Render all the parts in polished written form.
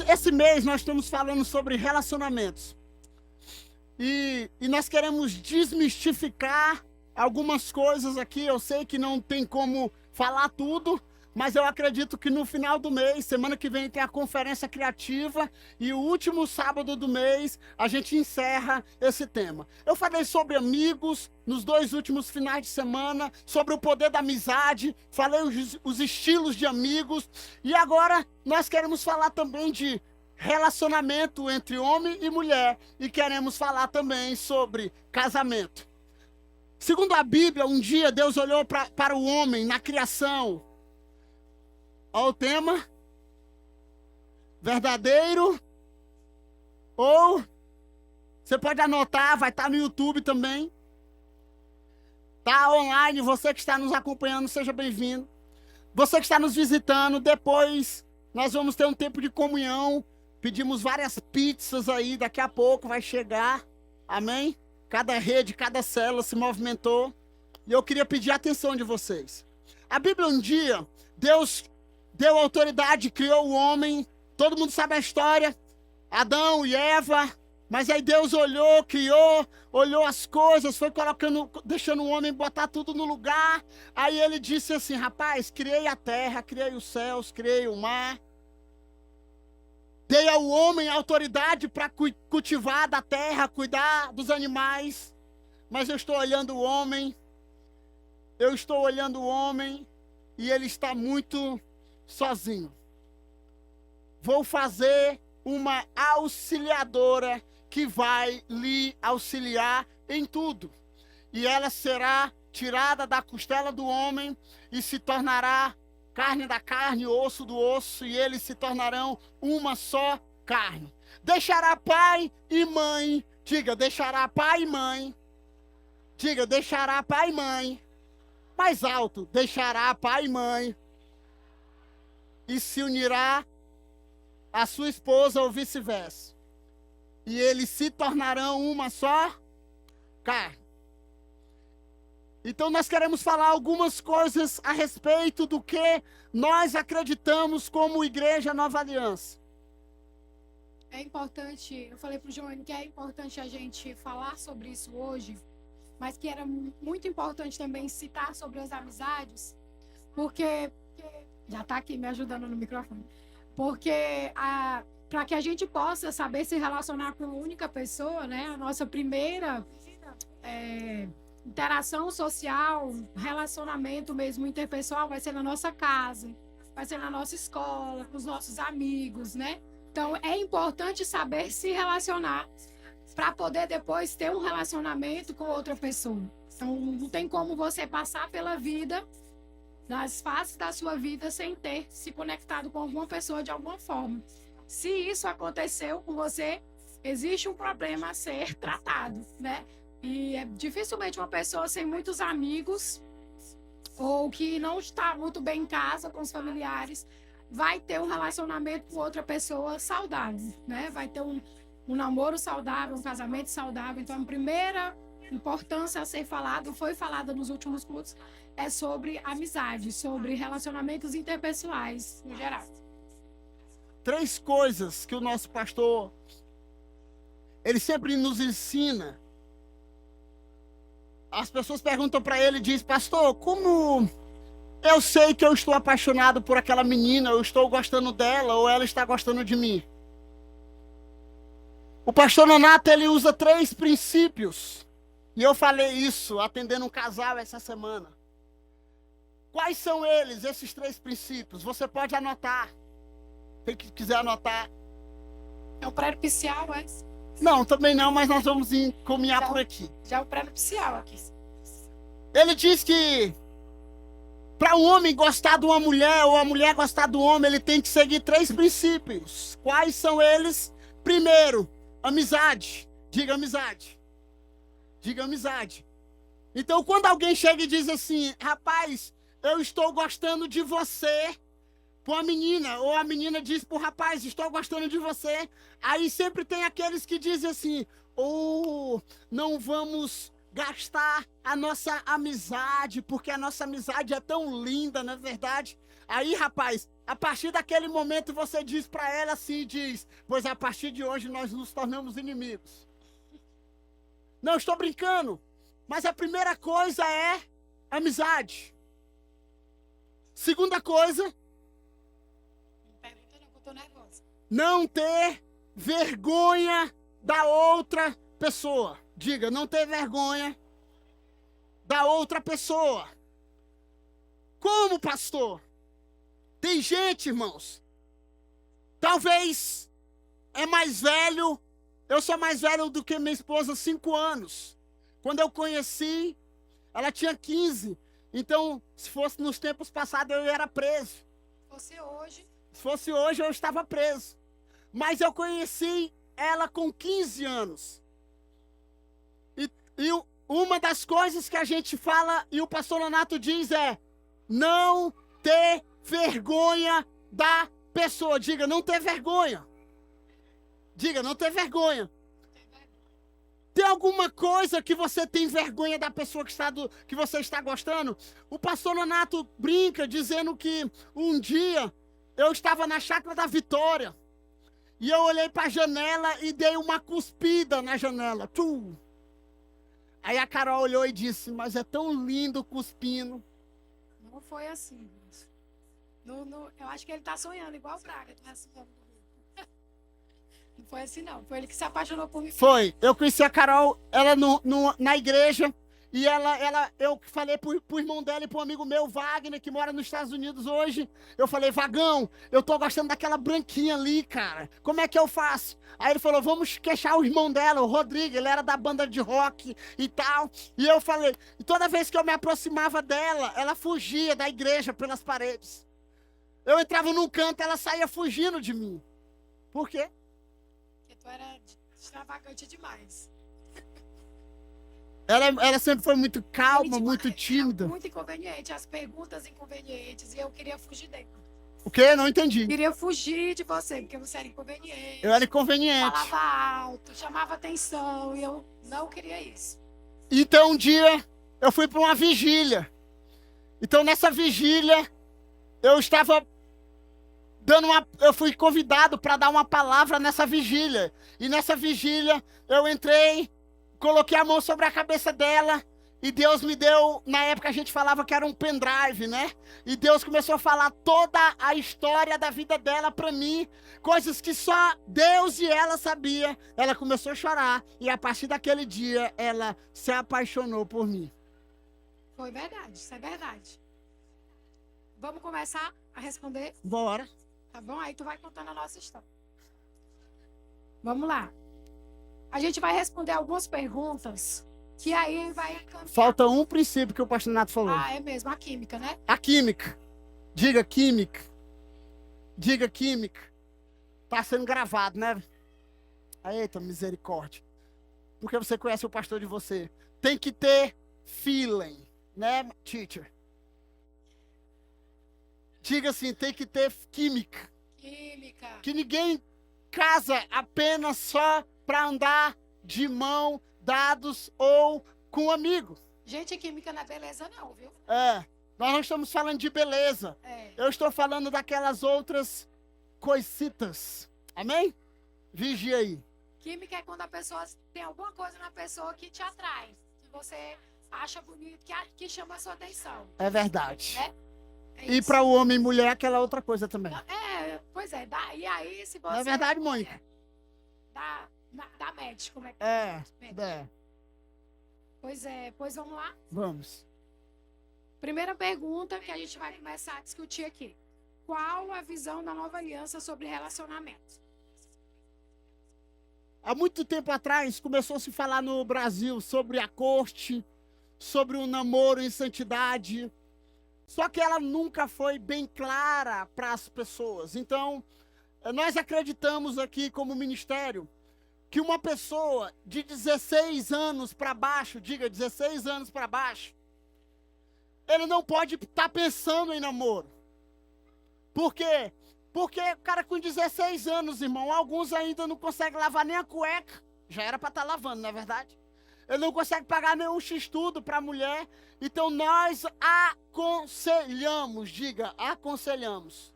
Esse mês nós estamos falando sobre relacionamentos. E nós queremos desmistificar algumas coisas aqui. Eu sei que não tem como falar tudo, mas eu acredito que no final do mês, semana que vem, tem a conferência criativa e o último sábado do mês a gente encerra esse tema. Eu falei sobre amigos nos 2 últimos finais de semana, sobre o poder da amizade, falei os estilos de amigos e agora nós queremos falar também de relacionamento entre homem e mulher e queremos falar também sobre casamento. Segundo a Bíblia, um dia Deus olhou para o homem na criação. Olha o tema. Verdadeiro ou... Você pode anotar, vai estar no YouTube também. Está online, você que está nos acompanhando, seja bem-vindo. Você que está nos visitando, depois nós vamos ter um tempo de comunhão. Pedimos várias pizzas aí, daqui a pouco vai chegar. Amém? Cada rede, cada célula se movimentou. E eu queria pedir a atenção de vocês. A Bíblia um dia, Deus deu autoridade, criou o homem. Todo mundo sabe a história. Adão e Eva. Mas aí Deus olhou, criou, olhou as coisas, foi colocando, deixando o homem botar tudo no lugar. Aí ele disse assim, rapaz, criei a terra, criei os céus, criei o mar. Dei ao homem autoridade para cultivar da terra, cuidar dos animais. Mas eu estou olhando o homem e ele está muito sozinho. Vou fazer uma auxiliadora que vai lhe auxiliar em tudo. E ela será tirada da costela do homem e se tornará carne da carne, osso do osso, e eles se tornarão uma só carne. Deixará pai e mãe. Diga, deixará pai e mãe. Diga, deixará pai e mãe. Mais alto, deixará pai e mãe. E se unirá a sua esposa ou vice-versa. E eles se tornarão uma só carne. Então nós queremos falar algumas coisas a respeito do que nós acreditamos como Igreja Nova Aliança. É importante, eu falei para o João que é importante a gente falar sobre isso hoje, mas que era muito importante também citar sobre as amizades, porque já está aqui me ajudando no microfone, porque para que a gente possa saber se relacionar com uma única pessoa, né? A nossa primeira interação social, relacionamento mesmo interpessoal vai ser na nossa casa, vai ser na nossa escola, com os nossos amigos, né? Então é importante saber se relacionar para poder depois ter um relacionamento com outra pessoa. Então não tem como você passar pela vida, nas fases da sua vida, sem ter se conectado com alguma pessoa de alguma forma. Se isso aconteceu com você, existe um problema a ser tratado, né? E dificilmente uma pessoa sem muitos amigos ou que não está muito bem em casa com os familiares vai ter um relacionamento com outra pessoa saudável, né? Vai ter um namoro saudável, um casamento saudável. Então, a primeira importância a ser falada, foi falada nos últimos cultos, é sobre amizade, sobre relacionamentos interpessoais, no geral. 3 coisas que o nosso pastor, ele sempre nos ensina. As pessoas perguntam para ele e dizem, pastor, como eu sei que eu estou apaixonado por aquela menina, eu estou gostando dela ou ela está gostando de mim? O pastor Nonato, ele usa 3 princípios. E eu falei isso atendendo um casal essa semana. Quais são eles, esses 3 princípios? Você pode anotar. Quem quiser anotar. É o pré-nupcial, é? Não, também não, mas nós vamos caminhar por aqui. Já é o pré-nupcial aqui. Ele diz que para o homem gostar de uma mulher ou a mulher gostar do homem, ele tem que seguir 3 princípios. Quais são eles? Primeiro, amizade. Diga amizade. Diga amizade. Então, quando alguém chega e diz assim, rapaz, eu estou gostando de você, para a menina, ou a menina diz para o rapaz, estou gostando de você, aí sempre tem aqueles que dizem assim, não vamos gastar a nossa amizade, porque a nossa amizade é tão linda, não é verdade? Aí, rapaz, A partir daquele momento você diz para ela assim, diz, pois a partir de hoje nós nos tornamos inimigos. Não, estou brincando, mas a primeira coisa é amizade. Segunda coisa, Não pergunta não, que eu tô nervosa. não ter vergonha da outra pessoa. Diga, não ter vergonha da outra pessoa. Como, pastor? Tem gente, irmãos, talvez é mais velho, eu sou mais velho do que minha esposa, 5 anos. Quando eu conheci, ela tinha 15. Então, se fosse nos tempos passados, eu era preso. Se Se fosse hoje, eu estava preso. Mas eu conheci ela com 15 anos. E uma das coisas que a gente fala, e o pastor Nonato diz é, não ter vergonha da pessoa. Diga, não ter vergonha. Diga, não ter vergonha. Tem alguma coisa que você tem vergonha da pessoa que você está gostando? O pastor Nonato brinca dizendo que um dia eu estava na Chácara da Vitória e eu olhei para a janela e dei uma cuspida na janela. Aí a Carol olhou e disse, mas é tão lindo cuspindo. Não foi assim, moço. Eu acho que ele tá sonhando, igual o Braga. Não foi assim, não. Foi ele que se apaixonou por mim. Foi. Eu conheci a Carol, ela na igreja, e eu falei pro irmão dela e pro amigo meu, Wagner, que mora nos Estados Unidos hoje. Eu falei, Vagão, eu tô gostando daquela branquinha ali, cara. Como é que eu faço? Aí ele falou, vamos queixar o irmão dela, o Rodrigo, ele era da banda de rock e tal. E eu falei, e toda vez que eu me aproximava dela, ela fugia da igreja pelas paredes. Eu entrava num canto, ela saía fugindo de mim. Por quê? Porque tu era extravagante demais. Ela sempre foi muito calma, Demais, muito era tímida. muito inconveniente, as perguntas inconvenientes, e eu queria fugir dele. O quê? Não entendi. Queria fugir de você, porque você era inconveniente. Eu era inconveniente. Falava alto, chamava atenção, e eu não queria isso. Então um dia eu fui para uma vigília. Então nessa vigília eu estava eu fui convidado para dar uma palavra nessa vigília. E nessa vigília eu entrei, coloquei a mão sobre a cabeça dela e Deus me deu, na época a gente falava que era um pendrive, né? E Deus começou a falar toda a história da vida dela para mim, coisas que só Deus e ela sabia. Ela começou a chorar e a partir daquele dia ela se apaixonou por mim. Foi verdade, isso é verdade. Vamos começar a responder? Bora. Tá bom? Aí tu vai contando a nossa história. Vamos lá. A gente vai responder algumas perguntas que aí vai encaminhar. Falta um princípio que o pastor Nato falou. Ah, é mesmo, a química, né? A química. Diga química. Diga química. Tá sendo gravado, né? Eita, misericórdia. Porque você conhece o pastor de você. Tem que ter feeling, né, teacher? Diga assim, tem que ter química. Química. Que ninguém casa apenas só para andar de mão dados ou com um amigo. Gente, química não é beleza não, viu? Nós não estamos falando de beleza. Eu estou falando daquelas outras coisitas. Amém? Vigia aí. Química é quando a pessoa tem alguma coisa na pessoa que te atrai, que você acha bonito, que chama a sua atenção. É verdade. E isso. para o homem e mulher, aquela outra coisa também. Pois é. E aí, se você... Não é verdade, Mônica? Dá match, como é que É. Pois vamos lá. Vamos. Primeira pergunta que a gente vai começar a discutir aqui. Qual a visão da nova aliança sobre relacionamento? Há muito tempo atrás, começou a se falar no Brasil sobre a corte, sobre o namoro em santidade. Só que ela nunca foi bem clara para as pessoas. Então, nós acreditamos aqui como ministério que uma pessoa de 16 anos para baixo, diga 16 anos para baixo, ele não pode estar pensando em namoro. Por quê? Porque o cara com 16 anos, irmão, alguns ainda não conseguem lavar nem a cueca. Já era para estar lavando, não é verdade? Ele não consegue pagar nenhum x-tudo para a mulher. Então nós aconselhamos, diga, aconselhamos,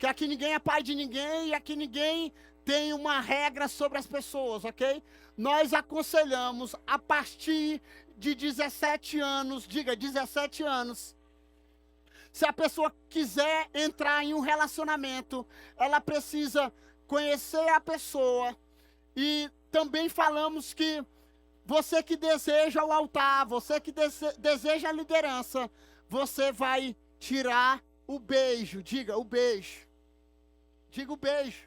que aqui ninguém é pai de ninguém e aqui ninguém tem uma regra sobre as pessoas, ok? Nós aconselhamos a partir de 17 anos, diga 17 anos. Se a pessoa quiser entrar em um relacionamento, ela precisa conhecer a pessoa. E também falamos que você que deseja o altar, você que deseja a liderança, você vai tirar o beijo, diga o beijo. Diga o beijo.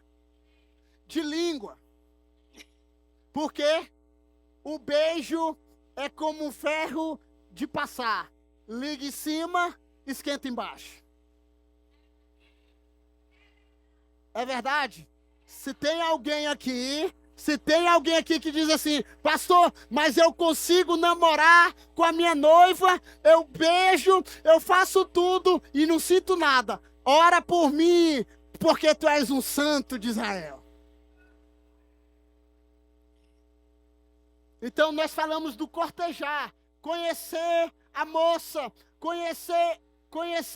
De língua. Porque o beijo é como um ferro de passar. Liga em cima, esquenta embaixo. É verdade? Se tem alguém aqui que diz assim, pastor, mas eu consigo namorar com a minha noiva, eu beijo, eu faço tudo e não sinto nada. Ora por mim, porque tu és um santo de Israel. Então nós falamos do cortejar, conhecer a moça, conhecer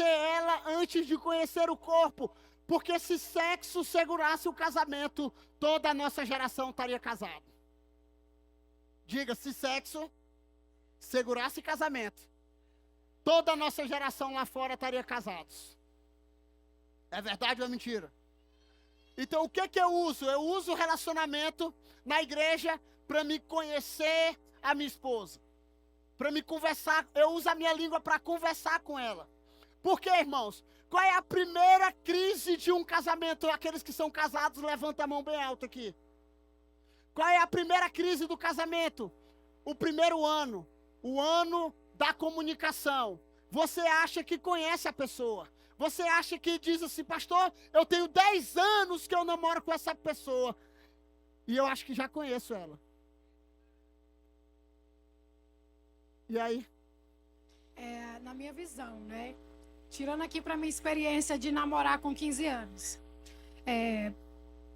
ela antes de conhecer o corpo. Porque se sexo segurasse o casamento, toda a nossa geração estaria casada. Diga, se sexo segurasse casamento, toda a nossa geração lá fora estaria casados. É verdade ou é mentira? Então o que eu uso? Eu uso o relacionamento na igreja para me conhecer a minha esposa. Para me conversar, eu uso a minha língua para conversar com ela. Por quê, irmãos? Qual é a primeira crise de um casamento? Aqueles que são casados, levanta a mão bem alto aqui. Qual é a primeira crise do casamento? O primeiro ano. O ano da comunicação. Você acha que conhece a pessoa. Você acha que diz assim, pastor, eu tenho 10 anos que eu namoro com essa pessoa. E eu acho que já conheço ela. E aí? Na minha visão, né? Tirando aqui para minha experiência de namorar com 15 anos.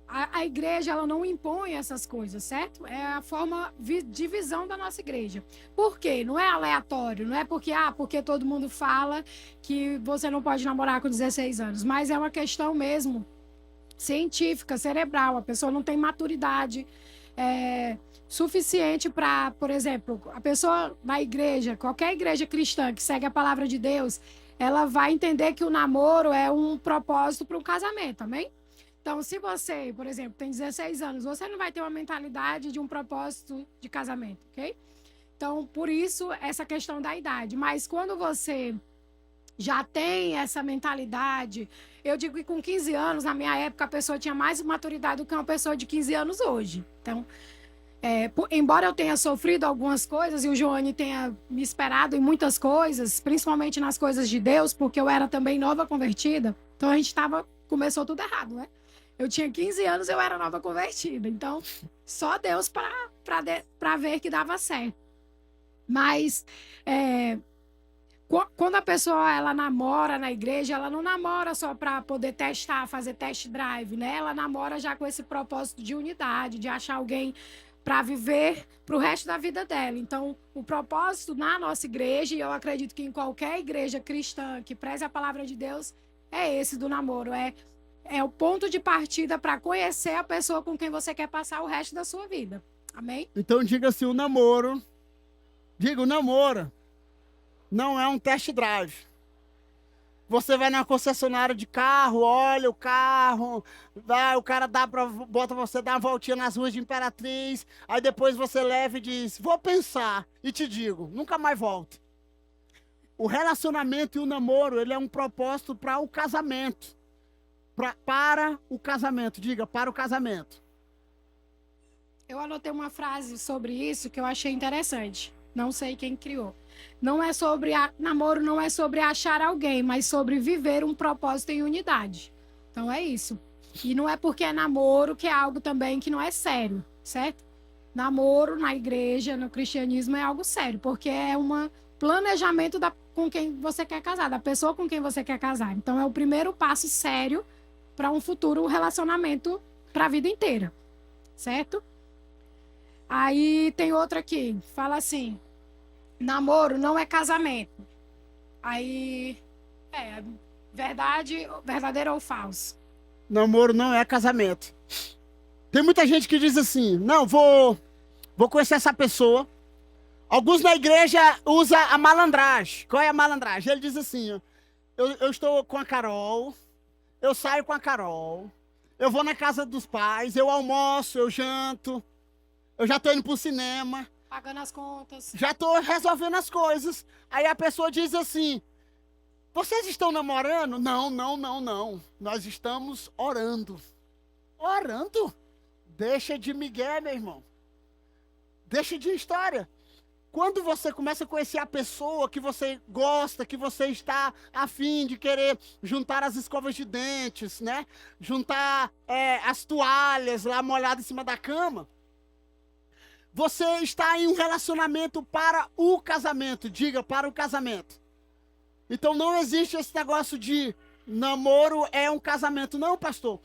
A igreja, ela não impõe essas coisas, certo? É a forma de visão da nossa igreja. Por quê? Não é aleatório, não é porque todo mundo fala que você não pode namorar com 16 anos, mas é uma questão mesmo científica, cerebral. A pessoa não tem maturidade suficiente para, por exemplo, a pessoa na igreja, qualquer igreja cristã que segue a palavra de Deus, ela vai entender que o namoro é um propósito para um casamento, amém? Então, se você, por exemplo, tem 16 anos, você não vai ter uma mentalidade de um propósito de casamento, ok? Então, por isso, essa questão da idade. Mas quando você já tem essa mentalidade, eu digo que com 15 anos, na minha época, a pessoa tinha mais maturidade do que uma pessoa de 15 anos hoje. Então, embora eu tenha sofrido algumas coisas e o Joane tenha me esperado em muitas coisas, principalmente nas coisas de Deus, porque eu era também nova convertida, então a gente começou tudo errado, né? Eu tinha 15 anos, eu era nova convertida, então só Deus para ver que dava certo. Mas quando a pessoa ela namora na igreja, ela não namora só para poder testar, fazer test drive, né? Ela namora já com esse propósito de unidade, de achar alguém para viver para o resto da vida dela. Então, o propósito na nossa igreja, e eu acredito que em qualquer igreja cristã que preze a palavra de Deus, é esse do namoro. É o ponto de partida para conhecer a pessoa com quem você quer passar o resto da sua vida. Amém? Então, diga assim, o namoro não é um test drive. Você vai na concessionária de carro, olha o carro, o cara bota você dar uma voltinha nas ruas de Imperatriz, aí depois você leva e diz, vou pensar, e te digo, nunca mais volto. O relacionamento e o namoro, ele é um propósito para o casamento. Para o casamento, diga, para o casamento. Eu anotei uma frase sobre isso que eu achei interessante. Não sei quem criou. Não é sobre namoro, não é sobre achar alguém, mas sobre viver um propósito em unidade. Então é isso. E não é porque é namoro que é algo também que não é sério, certo? Namoro na igreja, no cristianismo é algo sério, porque é um planejamento com quem você quer casar, da pessoa com quem você quer casar. Então é o primeiro passo sério para um futuro relacionamento para a vida inteira, certo? Aí tem outra aqui, fala assim, namoro não é casamento. Aí, verdadeiro ou falso? Namoro não é casamento. Tem muita gente que diz assim, não, vou conhecer essa pessoa. Alguns na igreja usam a malandragem. Qual é a malandragem? Ele diz assim, eu estou com a Carol, eu saio com a Carol, eu vou na casa dos pais, eu almoço, eu janto, eu já estou indo pro cinema. Pagando as contas. Já estou resolvendo as coisas. Aí a pessoa diz assim, vocês estão namorando? Não. Nós estamos orando. Orando? Deixa de migué, meu irmão. Deixa de história. Quando você começa a conhecer a pessoa que você gosta, que você está a fim de querer juntar as escovas de dentes, né? Juntar as toalhas lá molhadas em cima da cama. Você está em um relacionamento para o casamento. Diga, para o casamento. Então não existe esse negócio de namoro é um casamento. Não, pastor.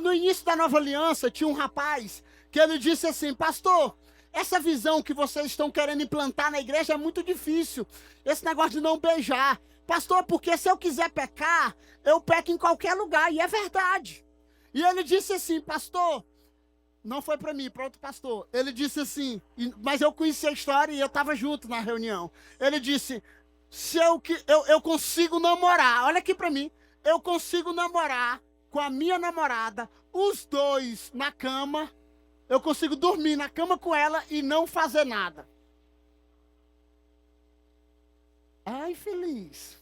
No início da nova aliança tinha um rapaz que ele disse assim, pastor, essa visão que vocês estão querendo implantar na igreja é muito difícil. Esse negócio de não beijar. Pastor, porque se eu quiser pecar, eu peco em qualquer lugar. E é verdade. E ele disse assim, pastor, não foi para mim, para outro pastor. Ele disse assim, mas eu conheci a história e eu estava junto na reunião. Ele disse, se eu consigo namorar, olha aqui para mim, eu consigo namorar com a minha namorada, os dois na cama, eu consigo dormir na cama com ela e não fazer nada. Ai, feliz.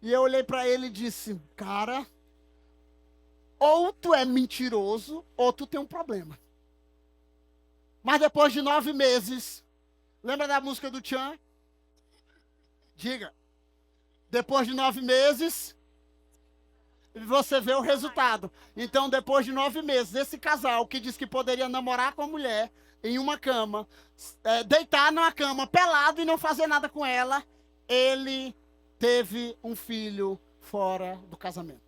E eu olhei para ele e disse, cara, ou tu é mentiroso, ou tu tem um problema. Mas depois de 9 meses, lembra da música do Tchan? Diga. Depois de 9 meses, você vê o resultado. Então, depois de 9 meses, esse casal que disse que poderia namorar com a mulher em uma cama, deitar numa cama pelado e não fazer nada com ela, ele teve um filho fora do casamento.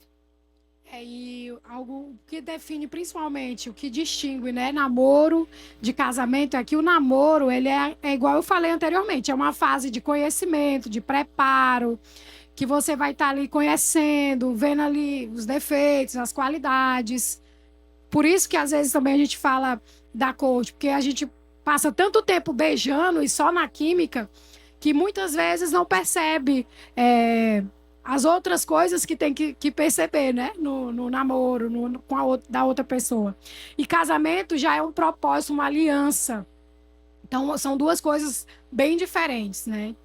E algo que define principalmente o que distingue, né, namoro de casamento é que o namoro, ele é igual eu falei anteriormente, é uma fase de conhecimento, de preparo, que você vai estar ali conhecendo, vendo ali os defeitos, as qualidades. Por isso que às vezes também a gente fala da coach, porque a gente passa tanto tempo beijando e só na química, que muitas vezes não percebe as outras coisas que tem que perceber, né? No namoro, da outra pessoa. E casamento já é um propósito, uma aliança. Então, são duas coisas bem diferentes, né?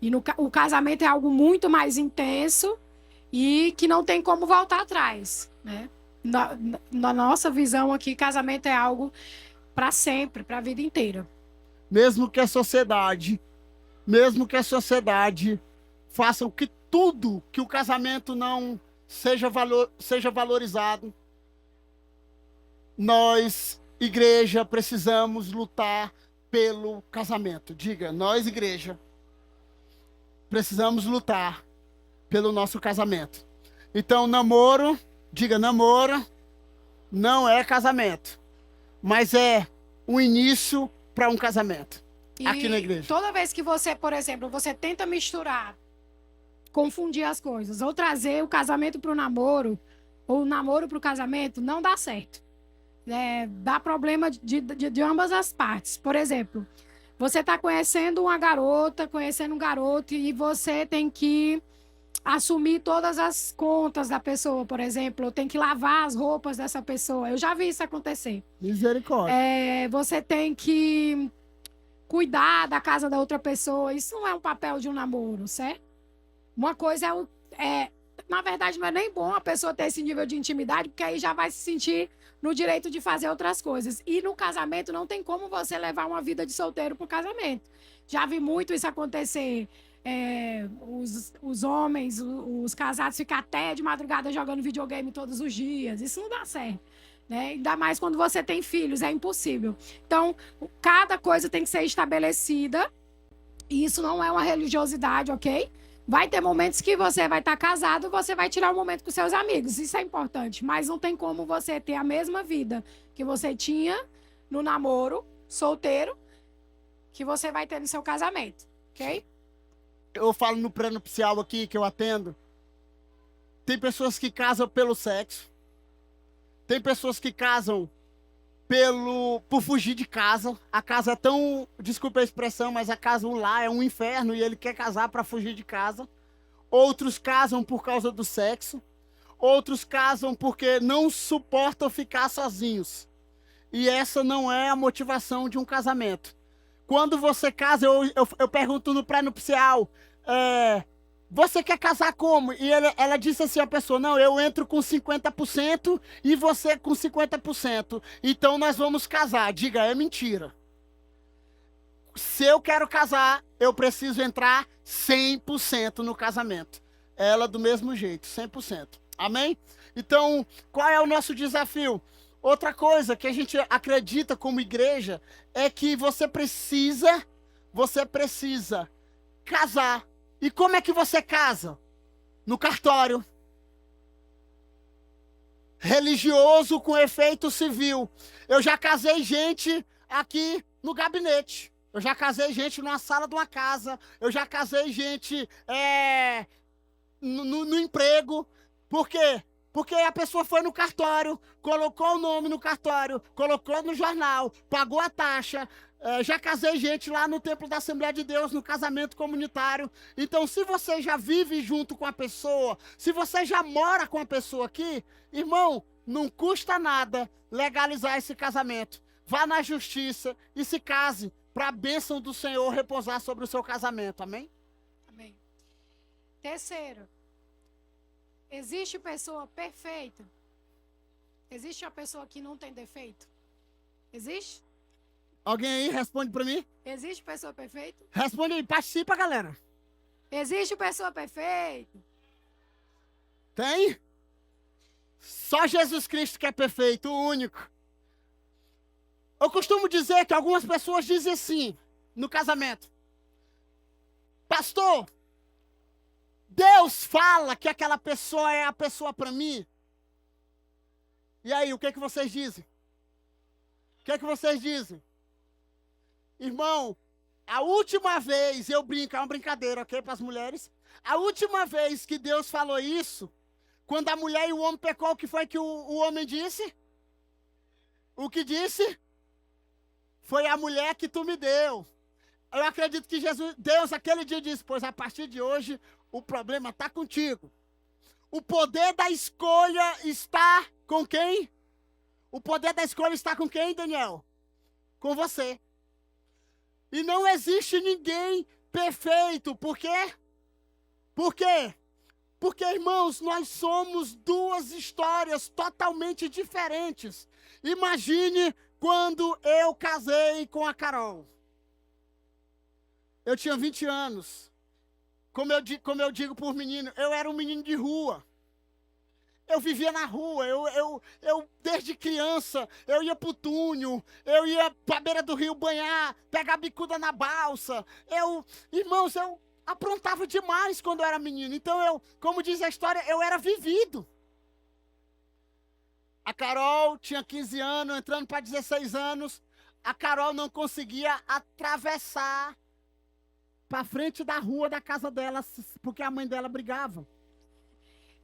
E o casamento é algo muito mais intenso e que não tem como voltar atrás, né? Na nossa visão aqui, casamento é algo para sempre, para a vida inteira. Mesmo que a sociedade faça tudo que o casamento não seja valorizado, nós, igreja, precisamos lutar pelo casamento. Diga, nós, igreja, precisamos lutar pelo nosso casamento. Então, namoro, diga, namoro não é casamento, mas é um início para um casamento aqui na igreja. Toda vez que você, por exemplo, você tenta misturar, confundir as coisas, ou trazer o casamento para o namoro, ou o namoro para o casamento, não dá certo. Dá problema de ambas as partes. Por exemplo, você está conhecendo uma garota, conhecendo um garoto, e você tem que assumir todas as contas da pessoa, por exemplo, ou tem que lavar as roupas dessa pessoa. Eu já vi isso acontecer. Misericórdia. Você tem que cuidar da casa da outra pessoa. Isso não é um papel de um namoro, certo? Uma coisa na verdade, não é nem bom a pessoa ter esse nível de intimidade, porque aí já vai se sentir no direito de fazer outras coisas. E no casamento não tem como você levar uma vida de solteiro pro casamento. Já vi muito isso acontecer. Os homens, os casados ficam até de madrugada jogando videogame todos os dias. Isso não dá certo, né? Ainda mais quando você tem filhos, é impossível. Então, cada coisa tem que ser estabelecida. E isso não é uma religiosidade, ok? Vai ter momentos que você vai estar casado, você vai tirar um momento com seus amigos. Isso é importante. Mas não tem como você ter a mesma vida que você tinha no namoro, solteiro, que você vai ter no seu casamento, ok? Eu falo no pré-nupcial aqui, que eu atendo. Tem pessoas que casam pelo sexo. Tem pessoas que casam por fugir de casa. A casa é tão, desculpa a expressão, mas a casa lá é um inferno e ele quer casar para fugir de casa. Outros casam por causa do sexo. Outros casam porque não suportam ficar sozinhos. E essa não é a motivação de um casamento. Quando você casa, eu pergunto no pré-nupcial, você quer casar como? E ela disse assim, a pessoa, não, eu entro com 50% e você com 50%. Então nós vamos casar. Diga, é mentira. Se eu quero casar, eu preciso entrar 100% no casamento. Ela do mesmo jeito, 100%. Amém? Então, qual é o nosso desafio? Outra coisa que a gente acredita como igreja é que você precisa casar. E como é que você casa? No cartório. Religioso com efeito civil. Eu já casei gente aqui no gabinete. Eu já casei gente numa sala de uma casa. Eu já casei gente no emprego. Por quê? Porque a pessoa foi no cartório, colocou o nome no cartório, colocou no jornal, pagou a taxa. Já casei gente lá no Templo da Assembleia de Deus, no casamento comunitário. Então, se você já vive junto com a pessoa, se você já mora com a pessoa aqui, irmão, não custa nada legalizar esse casamento. Vá na justiça e se case para a bênção do Senhor repousar sobre o seu casamento. Amém? Amém. Terceiro, existe pessoa perfeita? Existe uma pessoa que não tem defeito? Existe? Alguém aí responde para mim? Existe pessoa perfeita? Responde aí, participa, galera. Existe pessoa perfeita? Tem? Só Jesus Cristo que é perfeito, o único. Eu costumo dizer que algumas pessoas dizem assim, no casamento. Pastor, Deus fala que aquela pessoa é a pessoa para mim. E aí, o que vocês dizem? O que vocês dizem? Irmão, a última vez, eu brinco, é uma brincadeira, ok, para as mulheres? A última vez que Deus falou isso, quando a mulher e o homem pecou, o que foi que o homem disse? O que disse? Foi a mulher que tu me deu. Eu acredito que Deus aquele dia disse, pois a partir de hoje, o problema está contigo. O poder da escolha está com quem? O poder da escolha está com quem, Daniel? Com você. E não existe ninguém perfeito. Por quê? Por quê? Porque, irmãos, nós somos duas histórias totalmente diferentes. Imagine quando eu casei com a Carol. Eu tinha 20 anos. Como eu digo por menino, eu era um menino de rua. Eu vivia na rua, eu desde criança, eu ia pro túnel, eu ia pra beira do rio banhar, pegar bicuda na balsa. Irmãos, eu aprontava demais quando eu era menino. Então como diz a história, eu era vivido. A Carol tinha 15 anos, entrando para 16 anos. A Carol não conseguia atravessar para frente da rua da casa dela, porque a mãe dela brigava.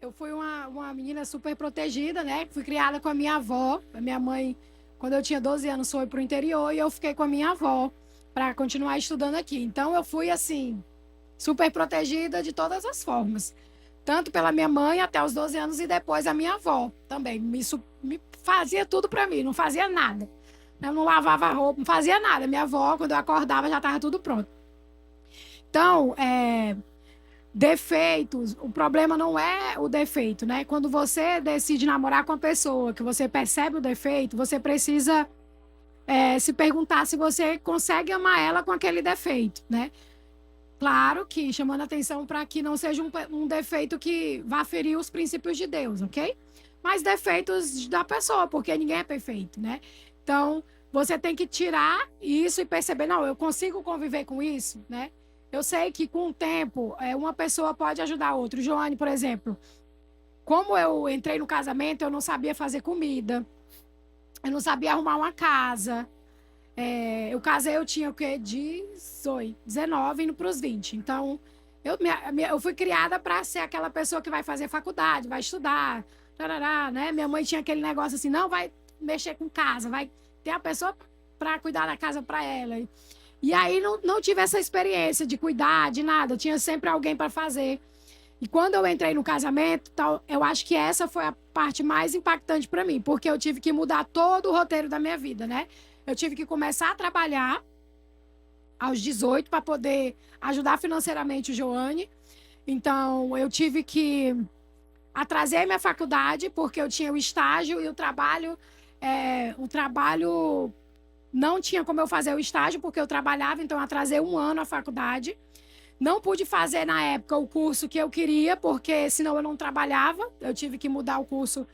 Eu fui uma menina super protegida, né? Fui criada com a minha avó. A minha mãe, quando eu tinha 12 anos, foi pro interior e eu fiquei com a minha avó para continuar estudando aqui. Então, eu fui, assim, super protegida de todas as formas. Tanto pela minha mãe até os 12 anos e depois a minha avó também. Me fazia tudo para mim, não fazia nada. Eu não lavava roupa, não fazia nada. Minha avó, quando eu acordava, já estava tudo pronto. Então, defeitos, o problema não é o defeito, né? Quando você decide namorar com uma pessoa, que você percebe o defeito, você precisa se perguntar se você consegue amar ela com aquele defeito, né? Claro que chamando atenção para que não seja um defeito que vá ferir os princípios de Deus, ok? Mas defeitos da pessoa, porque ninguém é perfeito, né? Então, você tem que tirar isso e perceber, não, eu consigo conviver com isso, né? Eu sei que com o tempo, uma pessoa pode ajudar a outra. Joane, por exemplo, como eu entrei no casamento, eu não sabia fazer comida. Eu não sabia arrumar uma casa. Eu casei, eu tinha o quê? 19, indo para os 20. Então, eu fui criada para ser aquela pessoa que vai fazer faculdade, vai estudar. tarará, né? Minha mãe tinha aquele negócio assim, não vai mexer com casa, vai ter a pessoa para cuidar da casa para ela. E aí não tive essa experiência de cuidar, de nada. Eu tinha sempre alguém para fazer. E quando eu entrei no casamento, tal, eu acho que essa foi a parte mais impactante para mim, porque eu tive que mudar todo o roteiro da minha vida, né? Eu tive que começar a trabalhar aos 18 para poder ajudar financeiramente o Joane. Então, eu tive que atrasei minha faculdade porque eu tinha o estágio e o trabalho. O trabalho não tinha como eu fazer o estágio porque eu trabalhava, então eu atrasei 1 ano a faculdade. Não pude fazer na época o curso que eu queria, porque senão eu não trabalhava. Eu tive que mudar o curso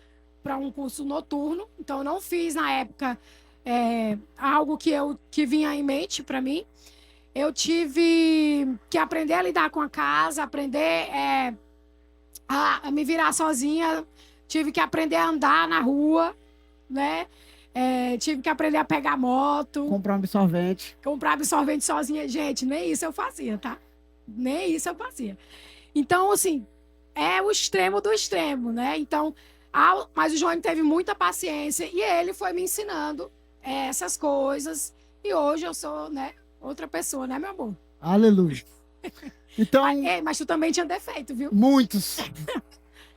para um curso noturno. Então, eu não fiz na época algo que vinha em mente para mim. Eu tive que aprender a lidar com a casa, aprender a me virar sozinha. Tive que aprender a andar na rua, né? Tive que aprender a pegar moto. Comprar um absorvente. Comprar absorvente sozinha. Gente, nem isso eu fazia, tá? Nem isso eu fazia. Então, assim, é o extremo do extremo, né? Então, mas o João teve muita paciência e ele foi me ensinando essas coisas. E hoje eu sou, né, outra pessoa, né, meu amor? Aleluia. Então, mas tu também tinha defeito, viu? muitos.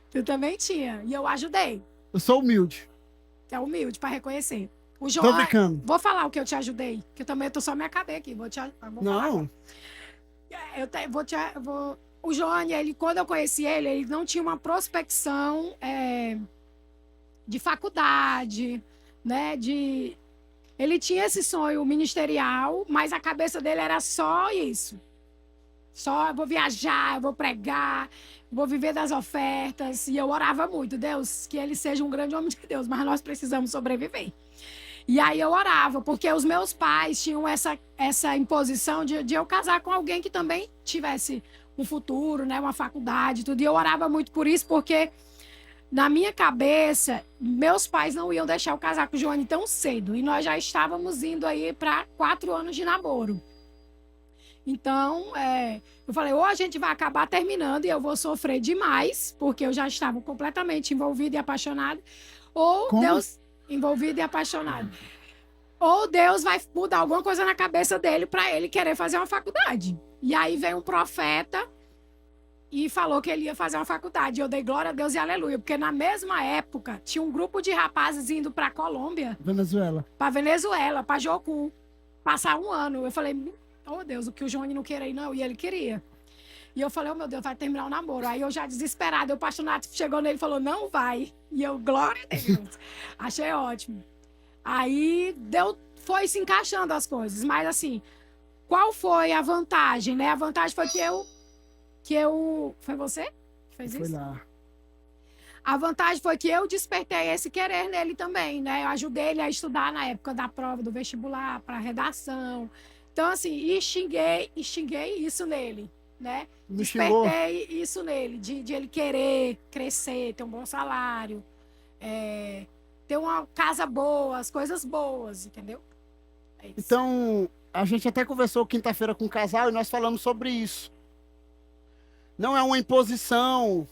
Tu também tinha. E eu ajudei. Eu sou humilde. Tu é humilde para reconhecer. O Tô João, ficando. vou falar o que eu te ajudei, que eu também tô só me acabei aqui. Vou Não. O Joane, ele, quando eu conheci ele, ele não tinha uma prospecção de faculdade, né? Ele tinha esse sonho ministerial, mas a cabeça dele era só isso. Só eu vou viajar, eu vou pregar, vou viver das ofertas. E eu orava muito, Deus, que ele seja um grande homem de Deus, mas nós precisamos sobreviver. E aí eu orava, porque os meus pais tinham essa imposição de eu casar com alguém que também tivesse um futuro, né, uma faculdade, tudo. E eu orava muito por isso, porque na minha cabeça, meus pais não iam deixar eu casar com o Joane tão cedo. E nós já estávamos indo aí para 4 anos de namoro. Então, eu falei, ou a gente vai acabar terminando e eu vou sofrer demais, porque eu já estava completamente envolvida e apaixonada, ou Como? Deus... envolvido e apaixonado. Ou Deus vai mudar alguma coisa na cabeça dele para ele querer fazer uma faculdade. E aí veio um profeta e falou que ele ia fazer uma faculdade. Eu dei glória a Deus e aleluia, porque na mesma época tinha um grupo de rapazes indo para Colômbia, Venezuela. para Venezuela, para Jocum, passar 1 ano. Eu falei, oh Deus, o que o Joane não queria ir, não, e ele queria. E eu falei, oh meu Deus, vai terminar o namoro. Aí eu já desesperada, o pastor Nath chegou nele e falou, não vai. E eu, glória a Deus. Achei ótimo. Aí foi se encaixando as coisas. Mas assim, qual foi a vantagem, né? A vantagem foi que eu... Foi você que fez isso? Foi lá. A vantagem foi que eu despertei esse querer nele também, né? Eu ajudei ele a estudar na época da prova do vestibular, para redação. Então, assim, extinguei isso nele, né? Despertei isso nele, de ele querer crescer, ter um bom salário, ter uma casa boa, as coisas boas, entendeu? É isso. Então, a gente até conversou quinta-feira com o casal e nós falamos sobre isso. Não é uma imposição.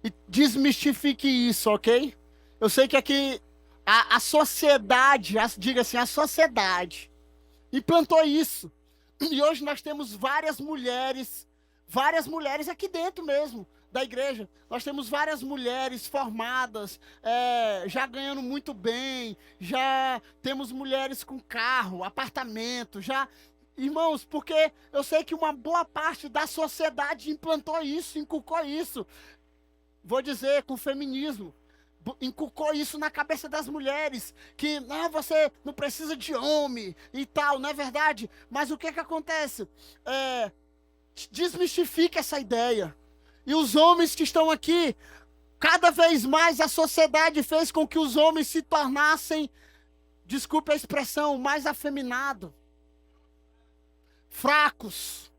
E desmistifique isso, ok? Eu sei que aqui a sociedade, diga assim, a sociedade implantou isso. E hoje nós temos várias mulheres aqui dentro mesmo da igreja. Nós temos várias mulheres formadas, já ganhando muito bem, já temos mulheres com carro, apartamento, já... Irmãos, porque eu sei que uma boa parte da sociedade implantou isso, inculcou isso. Vou dizer, com o feminismo. Inculcou isso na cabeça das mulheres, que não, você não precisa de homem e tal, não é verdade? Mas o que acontece? Desmistifica essa ideia. E os homens que estão aqui, cada vez mais a sociedade fez com que os homens se tornassem, desculpe a expressão, mais afeminados, fracos.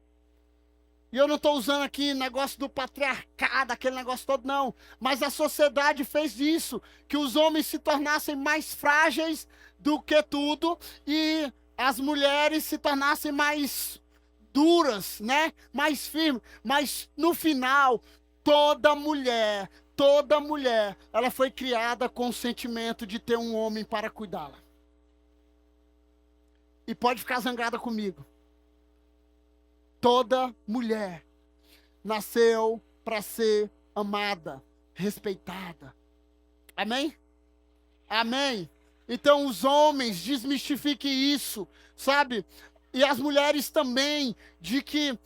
E eu não estou usando aqui negócio do patriarcado, aquele negócio todo, não. Mas a sociedade fez isso, que os homens se tornassem mais frágeis do que tudo e as mulheres se tornassem mais duras, né? Mais firmes. Mas no final, toda mulher, toda mulher, ela foi criada com o sentimento de ter um homem para cuidá-la. E pode ficar zangada comigo. Toda mulher nasceu para ser amada, respeitada. Amém? Amém? Então os homens desmistifiquem isso, sabe? E as mulheres também, de que,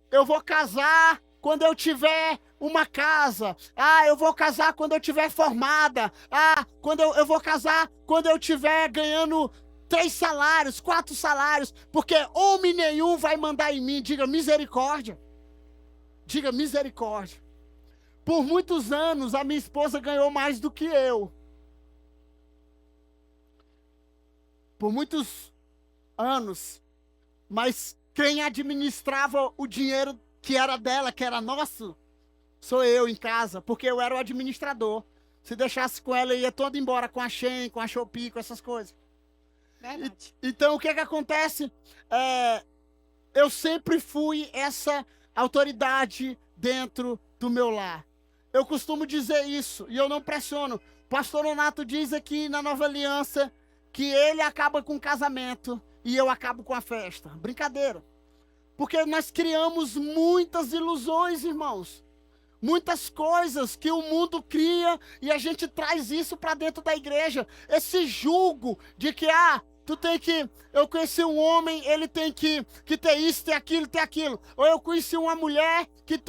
eu vou casar quando eu tiver uma casa. Eu vou casar quando eu tiver formada. Quando eu vou casar quando eu tiver ganhando 3 salários, 4 salários, porque homem nenhum vai mandar em mim. Diga misericórdia. Diga misericórdia. Por muitos anos, a minha esposa ganhou mais do que eu. Por muitos anos. Mas quem administrava o dinheiro que era dela, que era nosso, sou eu em casa, porque eu era o administrador. Se deixasse com ela, eu ia todo embora com a Shein, com a Shopee, com essas coisas. Verdade. Então, o que acontece? Eu sempre fui essa autoridade dentro do meu lar. Eu costumo dizer isso, e eu não pressiono. O pastor Nonato diz aqui na Nova Aliança que ele acaba com o casamento e eu acabo com a festa. Brincadeira. Porque nós criamos muitas ilusões, irmãos. Muitas coisas que o mundo cria e a gente traz isso para dentro da igreja. Esse julgo de que, tu tem que... Eu conheci um homem, ele tem que ter isso, ter aquilo, ter aquilo. Ou eu conheci uma mulher que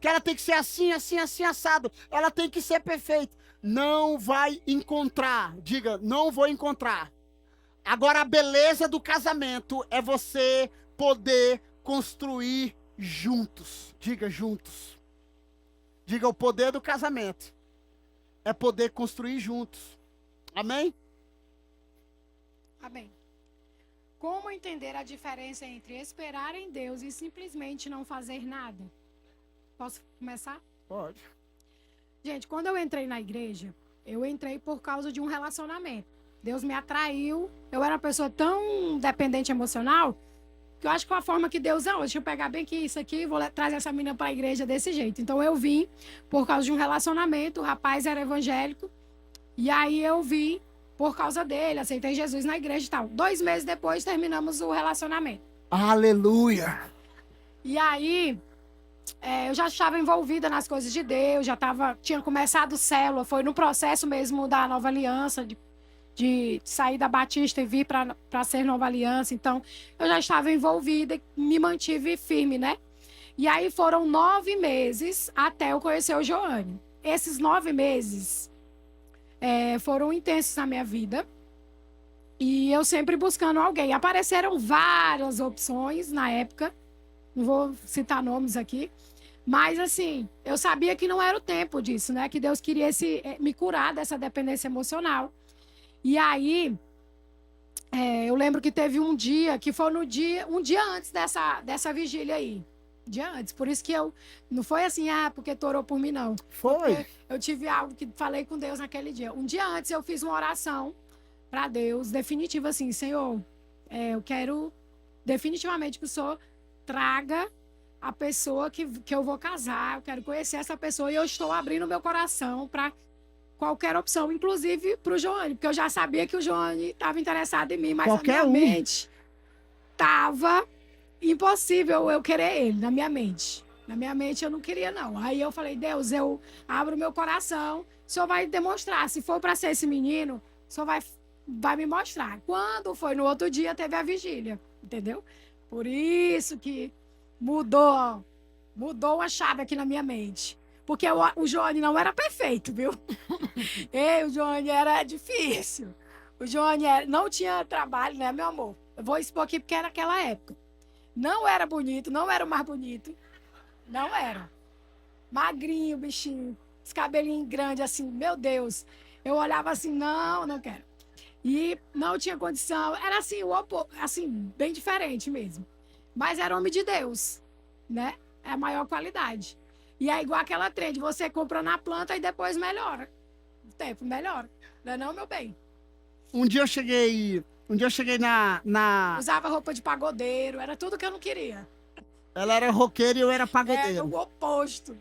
ela tem que ser assim, assim, assim, assado. Ela tem que ser perfeita. Não vai encontrar. Diga, não vou encontrar. Agora, a beleza do casamento é você poder construir juntos. Diga, juntos. Diga, o poder do casamento é poder construir juntos. Amém? Amém. Como entender a diferença entre esperar em Deus e simplesmente não fazer nada? Posso começar? Pode. Gente, quando eu entrei na igreja, eu entrei por causa de um relacionamento. Deus me atraiu. Eu era uma pessoa tão dependente emocional que eu acho que a forma que Deus... deixa eu pegar bem aqui isso aqui, vou trazer essa menina para a igreja desse jeito. Então eu vim por causa de um relacionamento, o rapaz era evangélico, e aí eu vim por causa dele, aceitei Jesus na igreja e tal. 2 meses depois terminamos o relacionamento. Aleluia! E aí, eu já estava envolvida nas coisas de Deus, tinha começado célula, foi no processo mesmo da Nova Aliança, de sair da Batista e vir para ser Nova Aliança. Então, eu já estava envolvida e me mantive firme, né? E aí foram 9 meses até eu conhecer o Joane. Esses 9 meses foram intensos na minha vida. E eu sempre buscando alguém. Apareceram várias opções na época. Não vou citar nomes aqui. Mas, assim, eu sabia que não era o tempo disso, né? Que Deus queria me curar dessa dependência emocional. E aí, eu lembro que teve um dia, que foi um dia antes dessa vigília aí. Um dia antes. Por isso que não foi assim, porque torou por mim, não. Foi. Porque eu tive algo que falei com Deus naquele dia. Um dia antes eu fiz uma oração para Deus, definitiva assim, Senhor, eu quero definitivamente que o Senhor traga a pessoa que eu vou casar, eu quero conhecer essa pessoa e eu estou abrindo meu coração para qualquer opção, inclusive para o Joane, porque eu já sabia que o Joane estava interessado em mim, mas Qualquer na minha mente estava impossível eu querer ele, na minha mente. Na minha mente eu não queria, não. Aí eu falei, Deus, eu abro meu coração, o Senhor vai demonstrar. Se for para ser esse menino, o Senhor vai me mostrar. Quando foi no outro dia, teve a vigília, entendeu? Por isso que mudou uma chave aqui na minha mente. Porque o Joane não era perfeito, viu? O Joane era difícil. O Joane não tinha trabalho, né, meu amor? Eu vou expor aqui porque era aquela época. Não era bonito, não era o mais bonito. Não era. Magrinho, bichinho. Os cabelinhos grandes, assim, meu Deus. Eu olhava assim, não quero. E não tinha condição. Era assim, assim, bem diferente mesmo. Mas era homem de Deus, né? É a maior qualidade. E é igual aquela trend, você compra na planta e depois melhora. O tempo melhora. Não é não, meu bem? Um dia eu cheguei na... Usava roupa de pagodeiro, era tudo que eu não queria. Ela era roqueira e eu era Era pagodeiro. o oposto.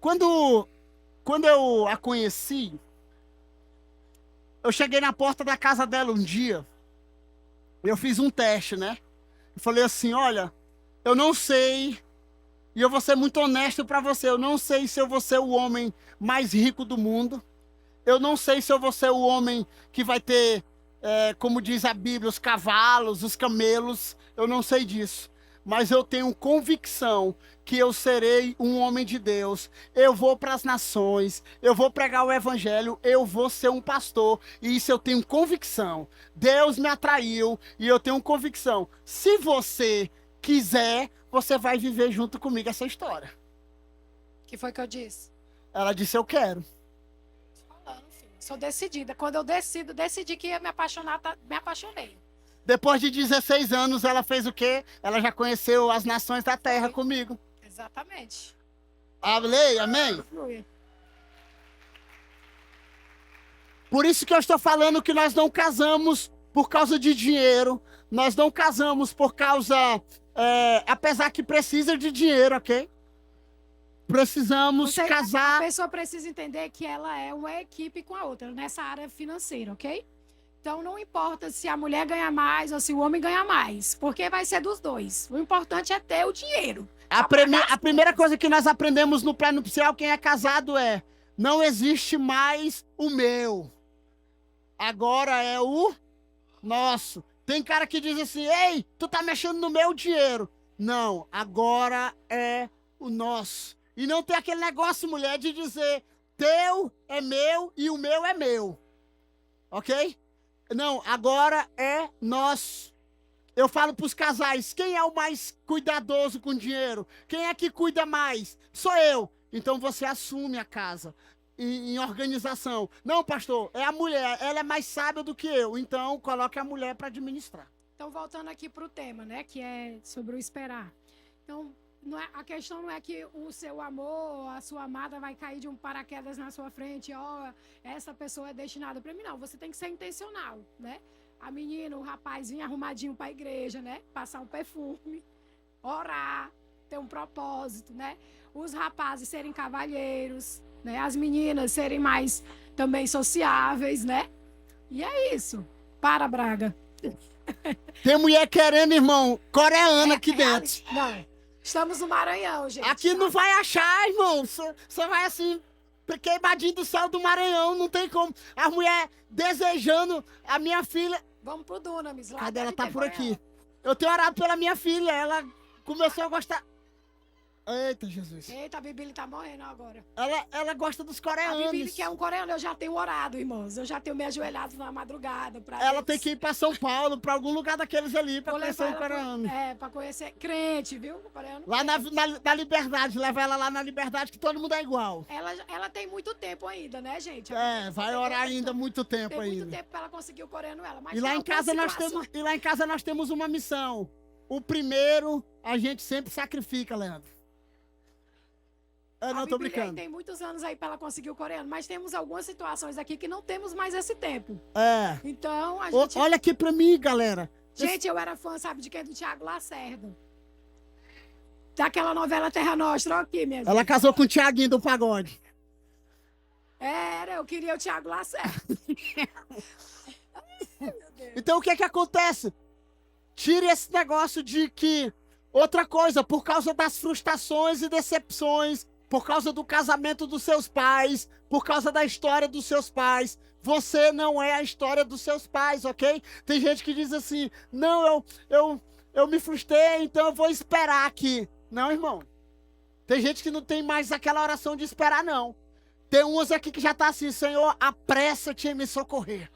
Quando eu a conheci, eu cheguei na porta da casa dela um dia, eu fiz um teste, né? Eu falei assim, olha, eu não sei, e eu vou ser muito honesto pra você, eu não sei se eu vou ser o homem mais rico do mundo, eu não sei se eu vou ser o homem que vai ter, como diz a Bíblia, os cavalos, os camelos, eu não sei disso. Mas eu tenho convicção que eu serei um homem de Deus. Eu vou para as nações, eu vou pregar o evangelho, eu vou ser um pastor. E isso eu tenho convicção. Deus me atraiu e eu tenho convicção. Se você quiser, você vai viver junto comigo essa história. Que foi que eu disse? Ela disse, eu quero. Falando, filho. Sou decidida. Quando eu decidi que ia me apaixonar, me apaixonei. Depois de 16 anos, ela fez o quê? Ela já conheceu as nações da terra Foi. comigo. Exatamente. Amém? Amém? Flui. Por isso que eu estou falando que nós não casamos por causa de dinheiro. Nós não casamos por causa... apesar que precisa de dinheiro, ok? Precisamos A casar... pessoa precisa entender que ela é uma equipe com a outra, nessa área financeira, ok? Então, não importa se a mulher ganha mais ou se o homem ganha mais, porque vai ser dos dois. O importante é ter o dinheiro. A primeira coisa que nós aprendemos no pré-nupcial, quem é casado não existe mais o meu. Agora é o nosso. Tem cara que diz assim, ei, tu tá mexendo no meu dinheiro. Não, agora é o nosso. E não tem aquele negócio, mulher, de dizer, teu é meu e o meu é meu. Ok? Não, agora é nosso. Eu falo para os casais, quem é o mais cuidadoso com o dinheiro? Quem é que cuida mais? Sou eu. Então você assume a casa em organização. Não, pastor, é a mulher, ela é mais sábia do que eu. Então coloque a mulher para administrar. Então, voltando aqui para o tema, né, que é sobre o esperar. Então, a questão não é que o seu amor, a sua amada vai cair de um paraquedas na sua frente, essa pessoa é destinada para mim. Não, você tem que ser intencional, né? A menina, o rapazinho arrumadinho para a igreja, né? Passar um perfume, orar, ter um propósito, né? Os rapazes serem cavalheiros, né? As meninas serem mais também sociáveis, né? E é isso. Para, Braga. Tem mulher querendo, irmão, coreana aqui dentro. Não. Estamos no Maranhão, gente. Aqui não vai achar, irmão. Você vai assim, queimadinho do sol do Maranhão, não tem como. A mulher desejando a minha filha. Vamos pro Dunamis. Lá Cadê ela? Tá por coreano. aqui. Eu tenho orado pela minha filha. Ela começou a gostar. Eita, Jesus. Eita, a Bibili tá morrendo agora. Ela gosta dos A coreanos. Bibili que é um coreano, eu já tenho orado, irmãos. Eu já tenho me ajoelhado na madrugada. Ela tem que ir pra São Paulo, pra algum lugar daqueles ali, pra Vou conhecer levar o ela coreano. pra conhecer crente, viu? O coreano. Lá na Liberdade, leva ela lá na Liberdade, que todo mundo é igual. Ela tem muito tempo ainda, né, gente? Vai orar ainda muito tempo tem ainda. muito tempo pra ela conseguir o coreano ela. Mas E lá em casa nós temos uma missão. O primeiro, a gente sempre sacrifica, Leandro. Eu não tô brincando. Tem muitos anos aí pra ela conseguir o coreano, mas temos algumas situações aqui que não temos mais esse tempo. Então, a gente... Olha aqui pra mim, galera. Gente, eu era fã, sabe de quem? Do Thiago Lacerda. Daquela novela Terra Nostra, olha aqui, minha gente. Ela casou com o Thiaguinho do Pagode. Eu queria o Thiago Lacerda. Então, o que é que acontece? Tire esse negócio de que... Outra coisa, por causa das frustrações e decepções, por causa do casamento dos seus pais, por causa da história dos seus pais, você não é a história dos seus pais, ok? Tem gente que diz assim, não, eu me frustrei, então eu vou esperar aqui. Não, irmão. Tem gente que não tem mais aquela oração de esperar, não. Tem uns aqui que já tá assim, Senhor, apressa-te em me socorrer.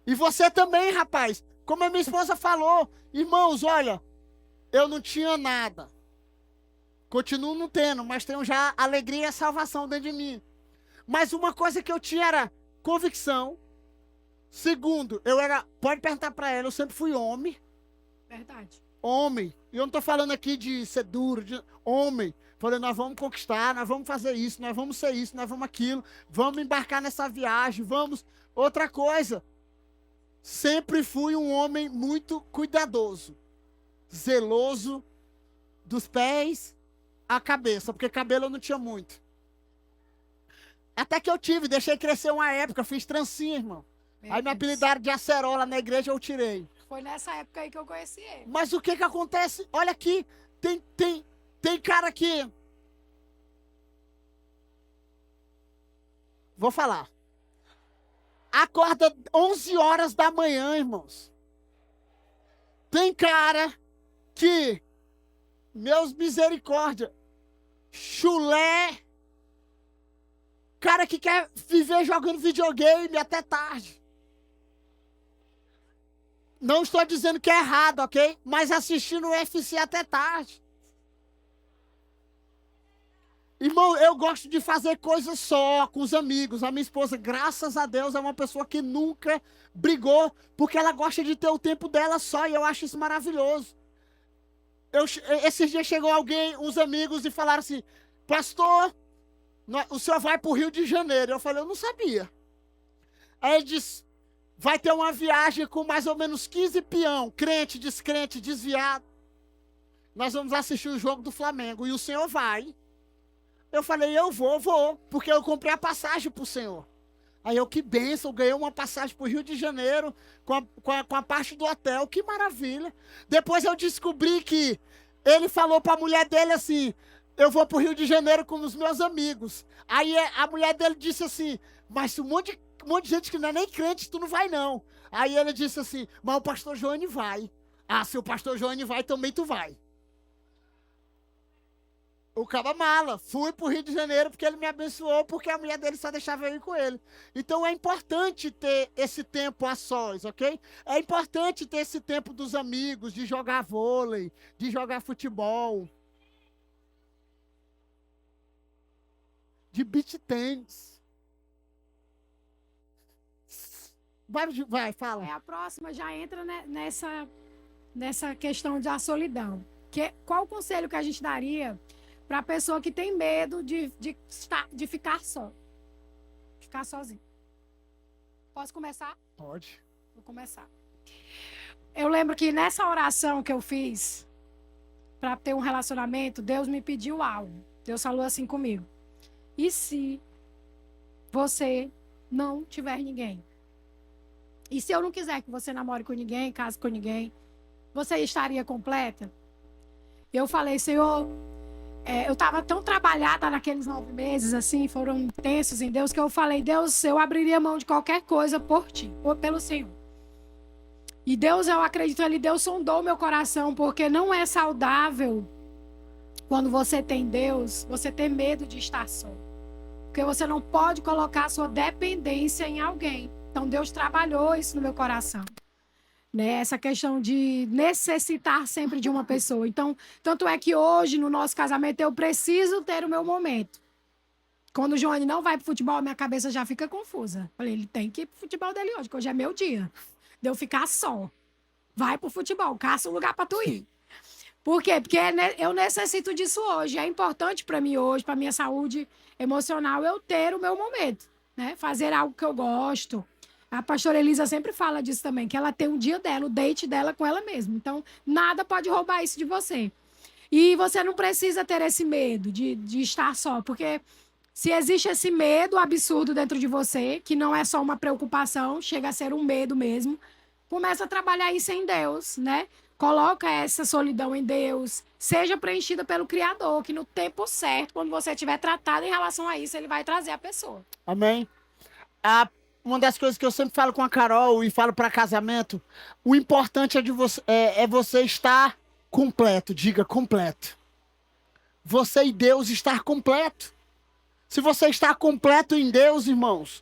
E você também, rapaz. Como a minha esposa falou, irmãos, olha, eu não tinha nada. Continuo não tendo, mas tenho já alegria e salvação dentro de mim. Mas uma coisa que eu tinha era convicção. Segundo, pode perguntar pra ela, eu sempre fui homem. Verdade. Homem. E eu não tô falando aqui de ser duro, homem. Falei, nós vamos conquistar, nós vamos fazer isso, nós vamos ser isso, nós vamos aquilo. Vamos embarcar nessa viagem, vamos... Outra coisa, sempre fui um homem muito cuidadoso. Zeloso dos pés a cabeça, porque cabelo eu não tinha muito. Até que eu tive, deixei crescer uma época, fiz trancinha, irmão. Aí me apelidaram de acerola na igreja, eu tirei. Foi nessa época aí que eu conheci ele. Mas o que acontece? Olha aqui, tem cara que... Vou falar. Acorda 11 horas da manhã, irmãos. Tem cara que, meus misericórdia, chulé, cara que quer viver jogando videogame até tarde. Não estou dizendo que é errado, ok? Mas assistindo o UFC até tarde. Irmão, eu gosto de fazer coisas só, com os amigos. A minha esposa, graças a Deus, é uma pessoa que nunca brigou, porque ela gosta de ter o tempo dela só, e eu acho isso maravilhoso. Esses dias chegou alguém, uns amigos, e falaram assim, pastor, o senhor vai para o Rio de Janeiro. Eu falei, eu não sabia. Aí ele disse, vai ter uma viagem com mais ou menos 15 peão, crente, descrente, desviado. Nós vamos assistir o jogo do Flamengo, e o senhor vai. Eu falei, eu vou, porque eu comprei a passagem pro senhor. Aí eu, que bênção, ganhei uma passagem pro Rio de Janeiro, com a parte do hotel, que maravilha. Depois eu descobri que ele falou pra mulher dele assim, eu vou pro Rio de Janeiro com os meus amigos. Aí a mulher dele disse assim, mas um monte de gente que não é nem crente, tu não vai não. Aí ele disse assim, mas o pastor Joane vai. Ah, se o pastor Joane vai, também tu vai. O caba mala, fui pro Rio de Janeiro porque ele me abençoou, porque a mulher dele só deixava eu ir com ele. Então é importante ter esse tempo a sós, ok? É importante ter esse tempo dos amigos, de jogar vôlei, de jogar futebol, de beach tênis. Vai, fala. A próxima já entra nessa questão da solidão. Qual o conselho que a gente daria para a pessoa que tem medo de ficar só? Ficar sozinho. Posso começar? Pode. Vou começar. Eu lembro que nessa oração que eu fiz para ter um relacionamento, Deus me pediu algo. Deus falou assim comigo. E se você não tiver ninguém? E se eu não quiser que você namore com ninguém, case com ninguém, você estaria completa? Eu falei, Senhor, eu estava tão trabalhada naqueles 9 meses, assim, foram intensos em Deus, que eu falei, Deus, eu abriria mão de qualquer coisa por ti, pelo Senhor. E Deus, eu acredito, Deus sondou meu coração, porque não é saudável, quando você tem Deus, você ter medo de estar só. Porque você não pode colocar a sua dependência em alguém. Então, Deus trabalhou isso no meu coração. Né? Essa questão de necessitar sempre de uma pessoa. Então, tanto é que hoje, no nosso casamento, eu preciso ter o meu momento. Quando o Joane não vai pro futebol, minha cabeça já fica confusa. Falei, ele tem que ir pro futebol dele hoje, que hoje é meu dia. De eu ficar só. Vai pro futebol, caça um lugar pra tu ir. Por quê? Porque eu necessito disso hoje. É importante para mim hoje, para minha saúde emocional, eu ter o meu momento, né? Fazer algo que eu gosto. A pastora Elisa sempre fala disso também, que ela tem um dia dela, o date dela com ela mesma. Então, nada pode roubar isso de você. E você não precisa ter esse medo de estar só, porque se existe esse medo absurdo dentro de você, que não é só uma preocupação, chega a ser um medo mesmo, começa a trabalhar isso em Deus, né? Coloca essa solidão em Deus, seja preenchida pelo Criador, que no tempo certo, quando você estiver tratado em relação a isso, ele vai trazer a pessoa. Amém. Uma das coisas que eu sempre falo com a Carol e falo para casamento, o importante é você estar completo, diga completo. Você e Deus estar completo. Se você está completo em Deus, irmãos,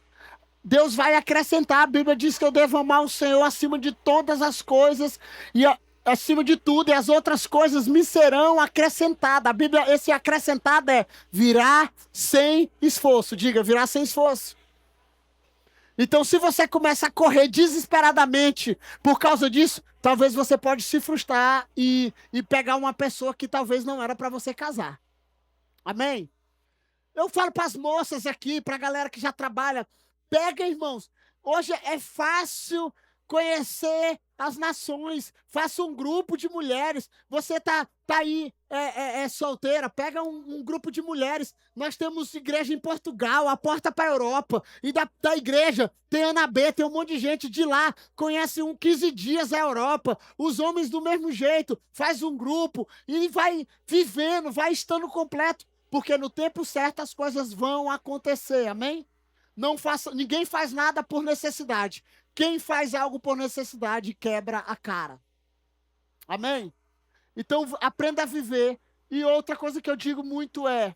Deus vai acrescentar. A Bíblia diz que eu devo amar o Senhor acima de todas as coisas e acima de tudo, e as outras coisas me serão acrescentadas. A Bíblia, esse acrescentado é virá sem esforço. Diga, virá sem esforço. Então, se você começa a correr desesperadamente por causa disso, talvez você pode se frustrar e pegar uma pessoa que talvez não era para você casar. Amém? Eu falo para as moças aqui, para a galera que já trabalha, pega, irmãos. Hoje é fácil conhecer as nações, faça um grupo de mulheres. Você tá aí solteira, pega um grupo de mulheres. Nós temos igreja em Portugal, a porta para a Europa. E da igreja tem Ana B, tem um monte de gente de lá, conhece 15 dias a Europa. Os homens do mesmo jeito, faz um grupo e vai vivendo, vai estando completo. Porque no tempo certo as coisas vão acontecer, amém? Ninguém faz nada por necessidade. Quem faz algo por necessidade quebra a cara. Amém? Então, aprenda a viver. E outra coisa que eu digo muito é: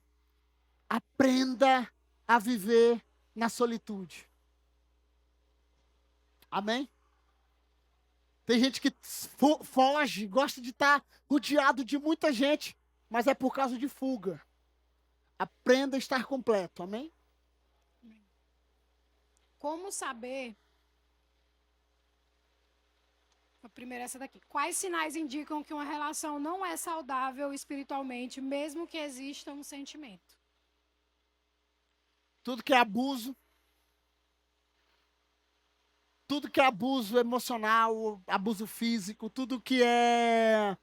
aprenda a viver na solitude. Amém? Tem gente que foge, gosta de estar rodeado de muita gente, mas é por causa de fuga. Aprenda a estar completo. Amém? Como saber... A primeira é essa daqui. Quais sinais indicam que uma relação não é saudável espiritualmente, mesmo que exista um sentimento? Tudo que é abuso. Tudo que é abuso emocional, abuso físico, tudo que é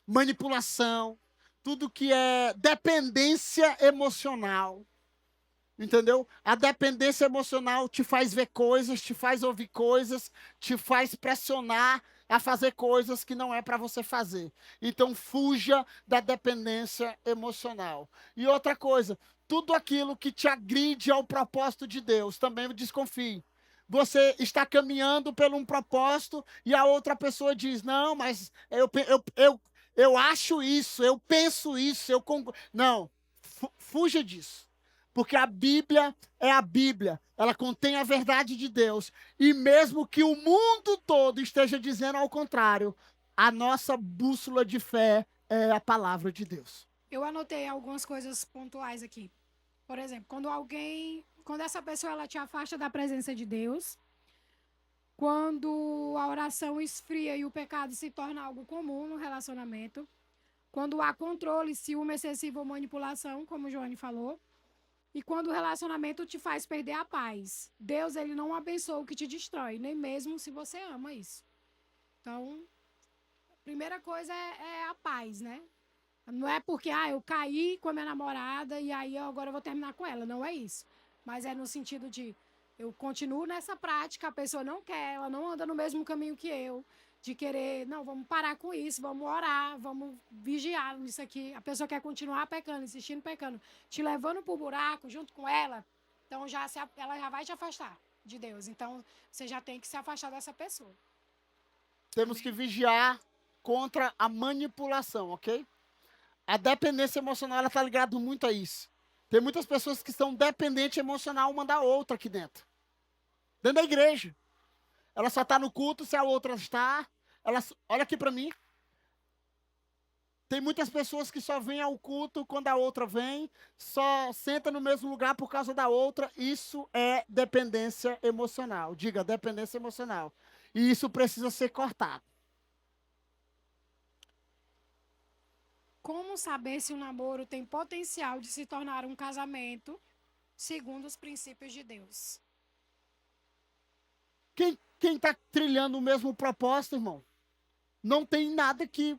manipulação, tudo que é dependência emocional. Entendeu? A dependência emocional te faz ver coisas, te faz ouvir coisas, te faz pressionar a fazer coisas que não é para você fazer. Então, fuja da dependência emocional. E outra coisa, tudo aquilo que te agride ao propósito de Deus, também desconfie. Você está caminhando por um propósito e a outra pessoa diz, não, mas eu acho isso, eu penso isso, eu concordo. Não, fuja disso. Porque a Bíblia é a Bíblia. Ela contém a verdade de Deus. E mesmo que o mundo todo esteja dizendo ao contrário, a nossa bússola de fé é a palavra de Deus. Eu anotei algumas coisas pontuais aqui. Por exemplo, quando essa pessoa ela te afasta da presença de Deus, quando a oração esfria e o pecado se torna algo comum no relacionamento, quando há controle, ciúme excessivo ou manipulação, como o Joane falou, e quando o relacionamento te faz perder a paz. Deus, ele não abençoa o que te destrói, nem mesmo se você ama isso. Então, a primeira coisa é a paz, né? Não é porque, eu caí com a minha namorada e aí agora eu vou terminar com ela. Não é isso. Mas é no sentido de, eu continuo nessa prática, a pessoa não quer, ela não anda no mesmo caminho que eu. De querer, não, vamos parar com isso, vamos orar, vamos vigiar nisso aqui. A pessoa quer continuar pecando, insistindo pecando, te levando pro buraco junto com ela, então ela já vai te afastar de Deus. Então, você já tem que se afastar dessa pessoa. Temos que vigiar contra a manipulação, ok? A dependência emocional, ela tá ligada muito a isso. Tem muitas pessoas que são dependentes emocional uma da outra aqui dentro. Dentro da igreja. Ela só está no culto se a outra está. Olha aqui para mim. Tem muitas pessoas que só vêm ao culto quando a outra vem, só senta no mesmo lugar por causa da outra. Isso é dependência emocional. Diga, dependência emocional. E isso precisa ser cortado. Como saber se o namoro tem potencial de se tornar um casamento segundo os princípios de Deus? Quem está trilhando o mesmo propósito, irmão? Não tem nada que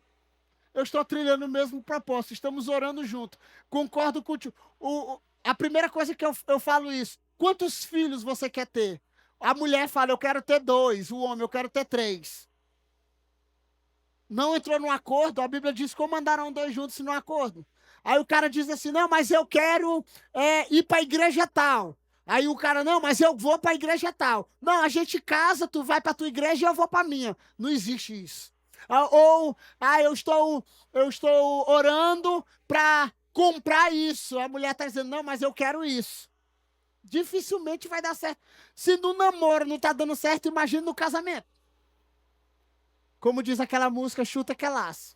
eu estou trilhando o mesmo propósito. Estamos orando junto. Concordo contigo. A primeira coisa que eu falo isso. Quantos filhos você quer ter? A mulher fala, eu quero ter 2. O homem, eu quero ter 3. Não entrou num acordo. A Bíblia diz, como andarão 2 juntos se não acordo? Aí o cara diz assim, não, mas eu quero ir para a igreja tal. Aí o cara, não, mas eu vou para a igreja tal. Não, a gente casa, tu vai para a tua igreja e eu vou para a minha. Não existe isso. Eu estou orando para comprar isso. A mulher está dizendo, não, mas eu quero isso. Dificilmente vai dar certo. Se no namoro não está dando certo, imagina no casamento. Como diz aquela música, chuta que é laço.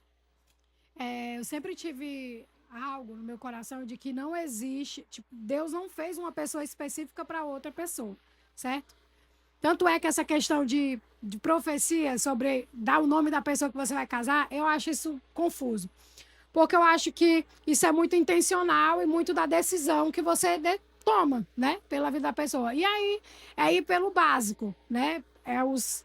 Eu sempre tive algo no meu coração de que não existe, Deus não fez uma pessoa específica para outra pessoa, certo? Tanto é que essa questão de profecia sobre dar o nome da pessoa que você vai casar, eu acho isso confuso. Porque eu acho que isso é muito intencional e muito da decisão que você toma, né? Pela vida da pessoa. E aí, é ir pelo básico, né? É os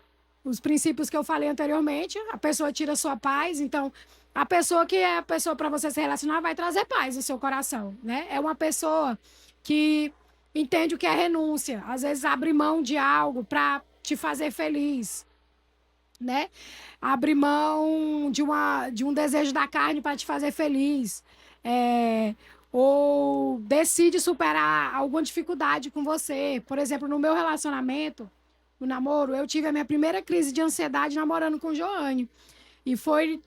princípios que eu falei anteriormente. A pessoa tira a sua paz, então a pessoa que é a pessoa para você se relacionar vai trazer paz no seu coração, né? É uma pessoa que entende o que é renúncia, às vezes abre mão de algo para te fazer feliz, né? Abre mão de um desejo da carne para te fazer feliz. Ou decide superar alguma dificuldade com você. Por exemplo, no meu relacionamento, no namoro, eu tive a minha primeira crise de ansiedade namorando com o Joane. E foi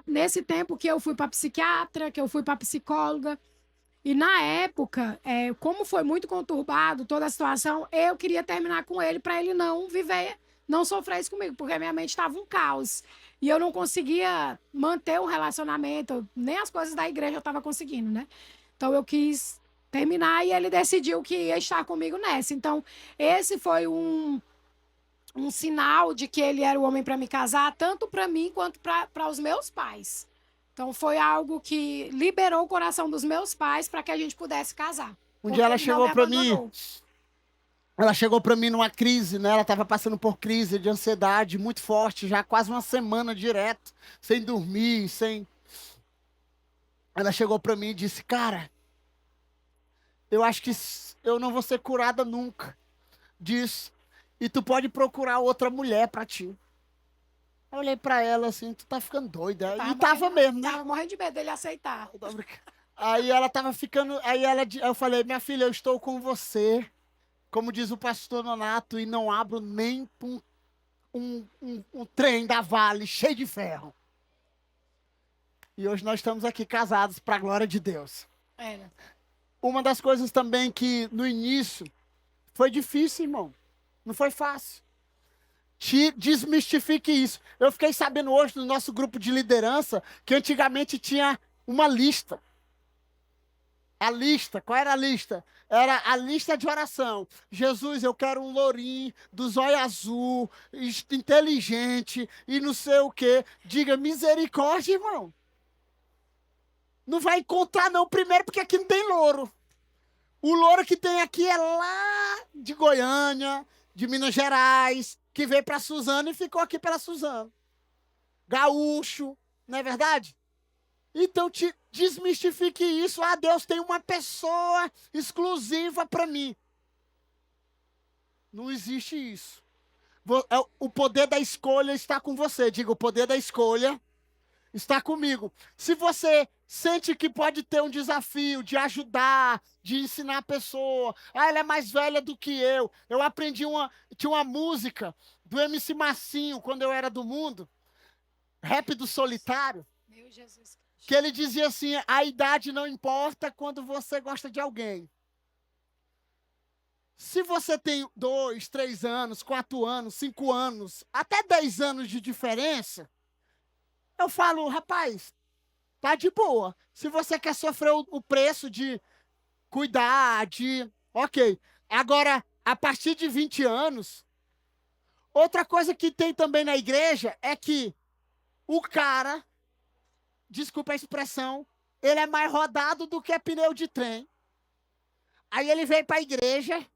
nesse tempo que eu fui para psiquiatra, que eu fui para psicóloga. E na época, como foi muito conturbado toda a situação, eu queria terminar com ele para ele não viver, não sofrer isso comigo, porque a minha mente estava um caos. E eu não conseguia manter um relacionamento, nem as coisas da igreja eu estava conseguindo, né? Então eu quis terminar e ele decidiu que ia estar comigo nessa. Então, esse foi um sinal de que ele era o homem para me casar, tanto para mim quanto para os meus pais. Então foi algo que liberou o coração dos meus pais para que a gente pudesse casar. Um dia ela chegou para mim, numa crise, né? Ela estava passando por crise de ansiedade muito forte, já quase uma semana direto, sem dormir, sem... Ela chegou para mim e disse, cara, eu acho que eu não vou ser curada nunca disso. E tu pode procurar outra mulher para ti. Eu olhei pra ela assim, tu tá ficando doida. E tava mesmo, né? Tava morrendo de medo dele aceitar. Aí ela tava ficando. Eu falei, minha filha, eu estou com você. Como diz o pastor Nonato, e não abro nem um trem da Vale cheio de ferro. E hoje nós estamos aqui casados para a glória de Deus. Era. Uma das coisas também que no início foi difícil, irmão. Não foi fácil. Te desmistifique isso. Eu fiquei sabendo hoje no nosso grupo de liderança que antigamente tinha uma lista. A lista, qual era a lista? Era a lista de oração. Jesus, eu quero um lourinho, do zóio azul, inteligente e não sei o quê. Diga misericórdia, irmão. Não vai encontrar não, primeiro porque aqui não tem louro. O louro que tem aqui é lá de Goiânia, de Minas Gerais, que veio para Suzano e ficou aqui pela Suzano. Gaúcho, não é verdade? Então te desmistifique isso. Ah, Deus tem uma pessoa exclusiva para mim. Não existe isso. O poder da escolha está com você. Diga, o poder da escolha está comigo. Se você sente que pode ter um desafio de ajudar, de ensinar a pessoa. Ah, ela é mais velha do que eu. Eu aprendi tinha uma música do MC Massinho, quando eu era do mundo, Rap do Solitário, Meu Jesus. que ele dizia assim, a idade não importa quando você gosta de alguém. Se você tem 2, 3 anos, 4 anos, 5 anos, até 10 anos de diferença, eu falo, rapaz, tá de boa. Se você quer sofrer o preço de cuidar, ok. Agora, a partir de 20 anos, outra coisa que tem também na igreja é que o cara, desculpa a expressão, ele é mais rodado do que pneu de trem. Aí ele veio para a igreja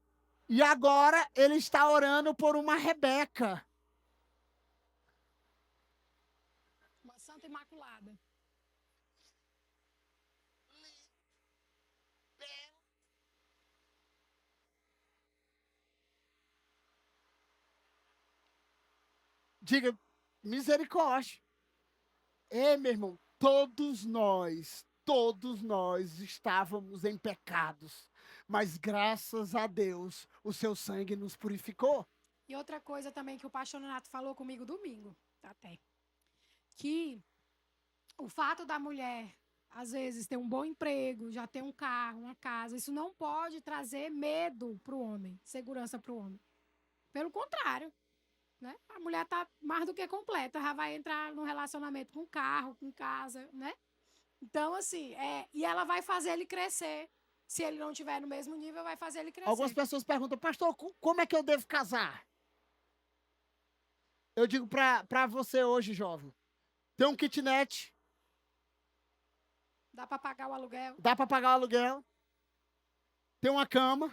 e agora ele está orando por uma Rebeca. Uma santa imaculada. Diga, misericórdia. Ei, meu irmão, todos nós estávamos em pecados, mas graças a Deus, o seu sangue nos purificou. E outra coisa também que o pastor Nonato falou comigo domingo, até, que o fato da mulher, às vezes, ter um bom emprego, já ter um carro, uma casa, isso não pode trazer medo para o homem, segurança para o homem. Pelo contrário, né? A mulher tá mais do que completa, já vai entrar num relacionamento com carro, com casa, né? Então, assim, e ela vai fazer ele crescer. Se ele não estiver no mesmo nível, vai fazer ele crescer. Algumas pessoas perguntam, pastor, como é que eu devo casar? Eu digo para você hoje, jovem, tem um kitnet. Dá para pagar o aluguel. Dá para pagar o aluguel. tem uma cama,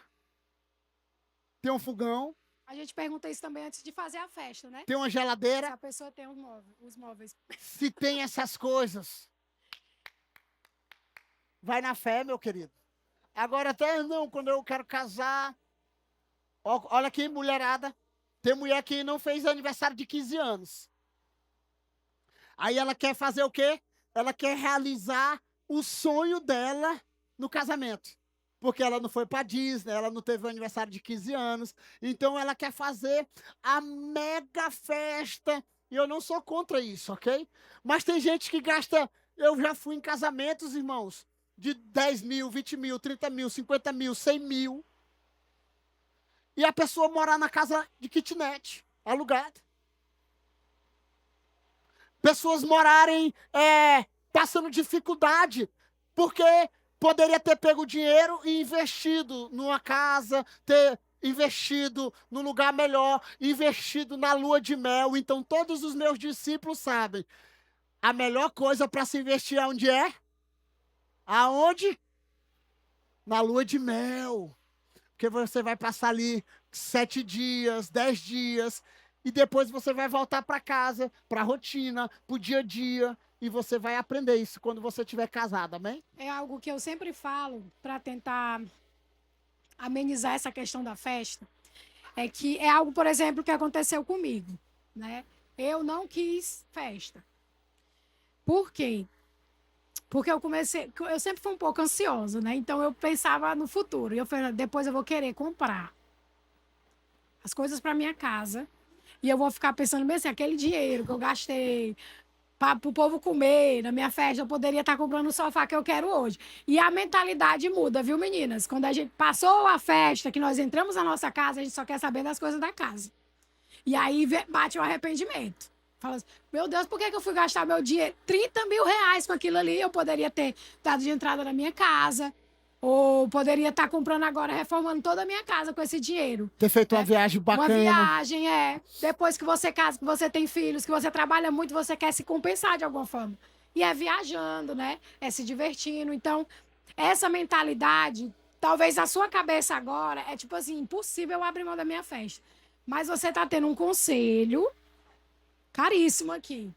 tem um fogão, A gente pergunta isso também antes de fazer a festa, né? tem uma Se geladeira. a pessoa tem os móveis. Se tem essas coisas, vai na fé, meu querido. Agora até não, quando eu quero casar, olha aqui, mulherada, tem mulher que não fez aniversário de 15 anos. Aí ela quer fazer o quê? Ela quer realizar o sonho dela no casamento. Porque ela não foi para Disney, ela não teve o aniversário de 15 anos. Então ela quer fazer a mega festa. E eu não sou contra isso, ok? Mas tem gente que gasta. Eu já fui em casamentos, irmãos, de 10 mil, 20 mil, 30 mil, 50 mil, 100 mil. E a pessoa morar na casa de kitnet, alugada. Pessoas morarem passando dificuldade, porque poderia ter pego dinheiro e investido numa casa, ter investido num lugar melhor, investido na lua de mel. Então, todos os meus discípulos sabem, a melhor coisa para se investir onde é? Aonde? Na lua de mel. Porque você vai passar ali 7 dias, 10 dias, e depois você vai voltar para casa, para a rotina, para o dia a dia, e você vai aprender isso quando você estiver casado, amém? É algo que eu sempre falo para tentar amenizar essa questão da festa. É que é algo, por exemplo, que aconteceu comigo, né? Eu não quis festa. Por quê? Porque eu sempre fui um pouco ansiosa, né? Então eu pensava no futuro. E eu falei, depois eu vou querer comprar as coisas para minha casa. E eu vou ficar pensando bem assim, aquele dinheiro que eu gastei para o povo comer na minha festa, eu poderia estar comprando o sofá que eu quero hoje. E a mentalidade muda, viu, meninas? Quando a gente passou a festa, que nós entramos na nossa casa, a gente só quer saber das coisas da casa. E aí bate o arrependimento. Fala assim, meu Deus, por que eu fui gastar meu dinheiro? 30 mil reais com aquilo ali, eu poderia ter dado de entrada na minha casa. Ou poderia estar comprando agora, reformando toda a minha casa com esse dinheiro. Ter feito uma viagem bacana. Uma viagem, Depois que você casa, que você tem filhos, que você trabalha muito, você quer se compensar de alguma forma. E é viajando, né? É se divertindo. Então, essa mentalidade, talvez a sua cabeça agora, é tipo assim, impossível eu abrir mão da minha festa. Mas você tá tendo um conselho caríssimo aqui.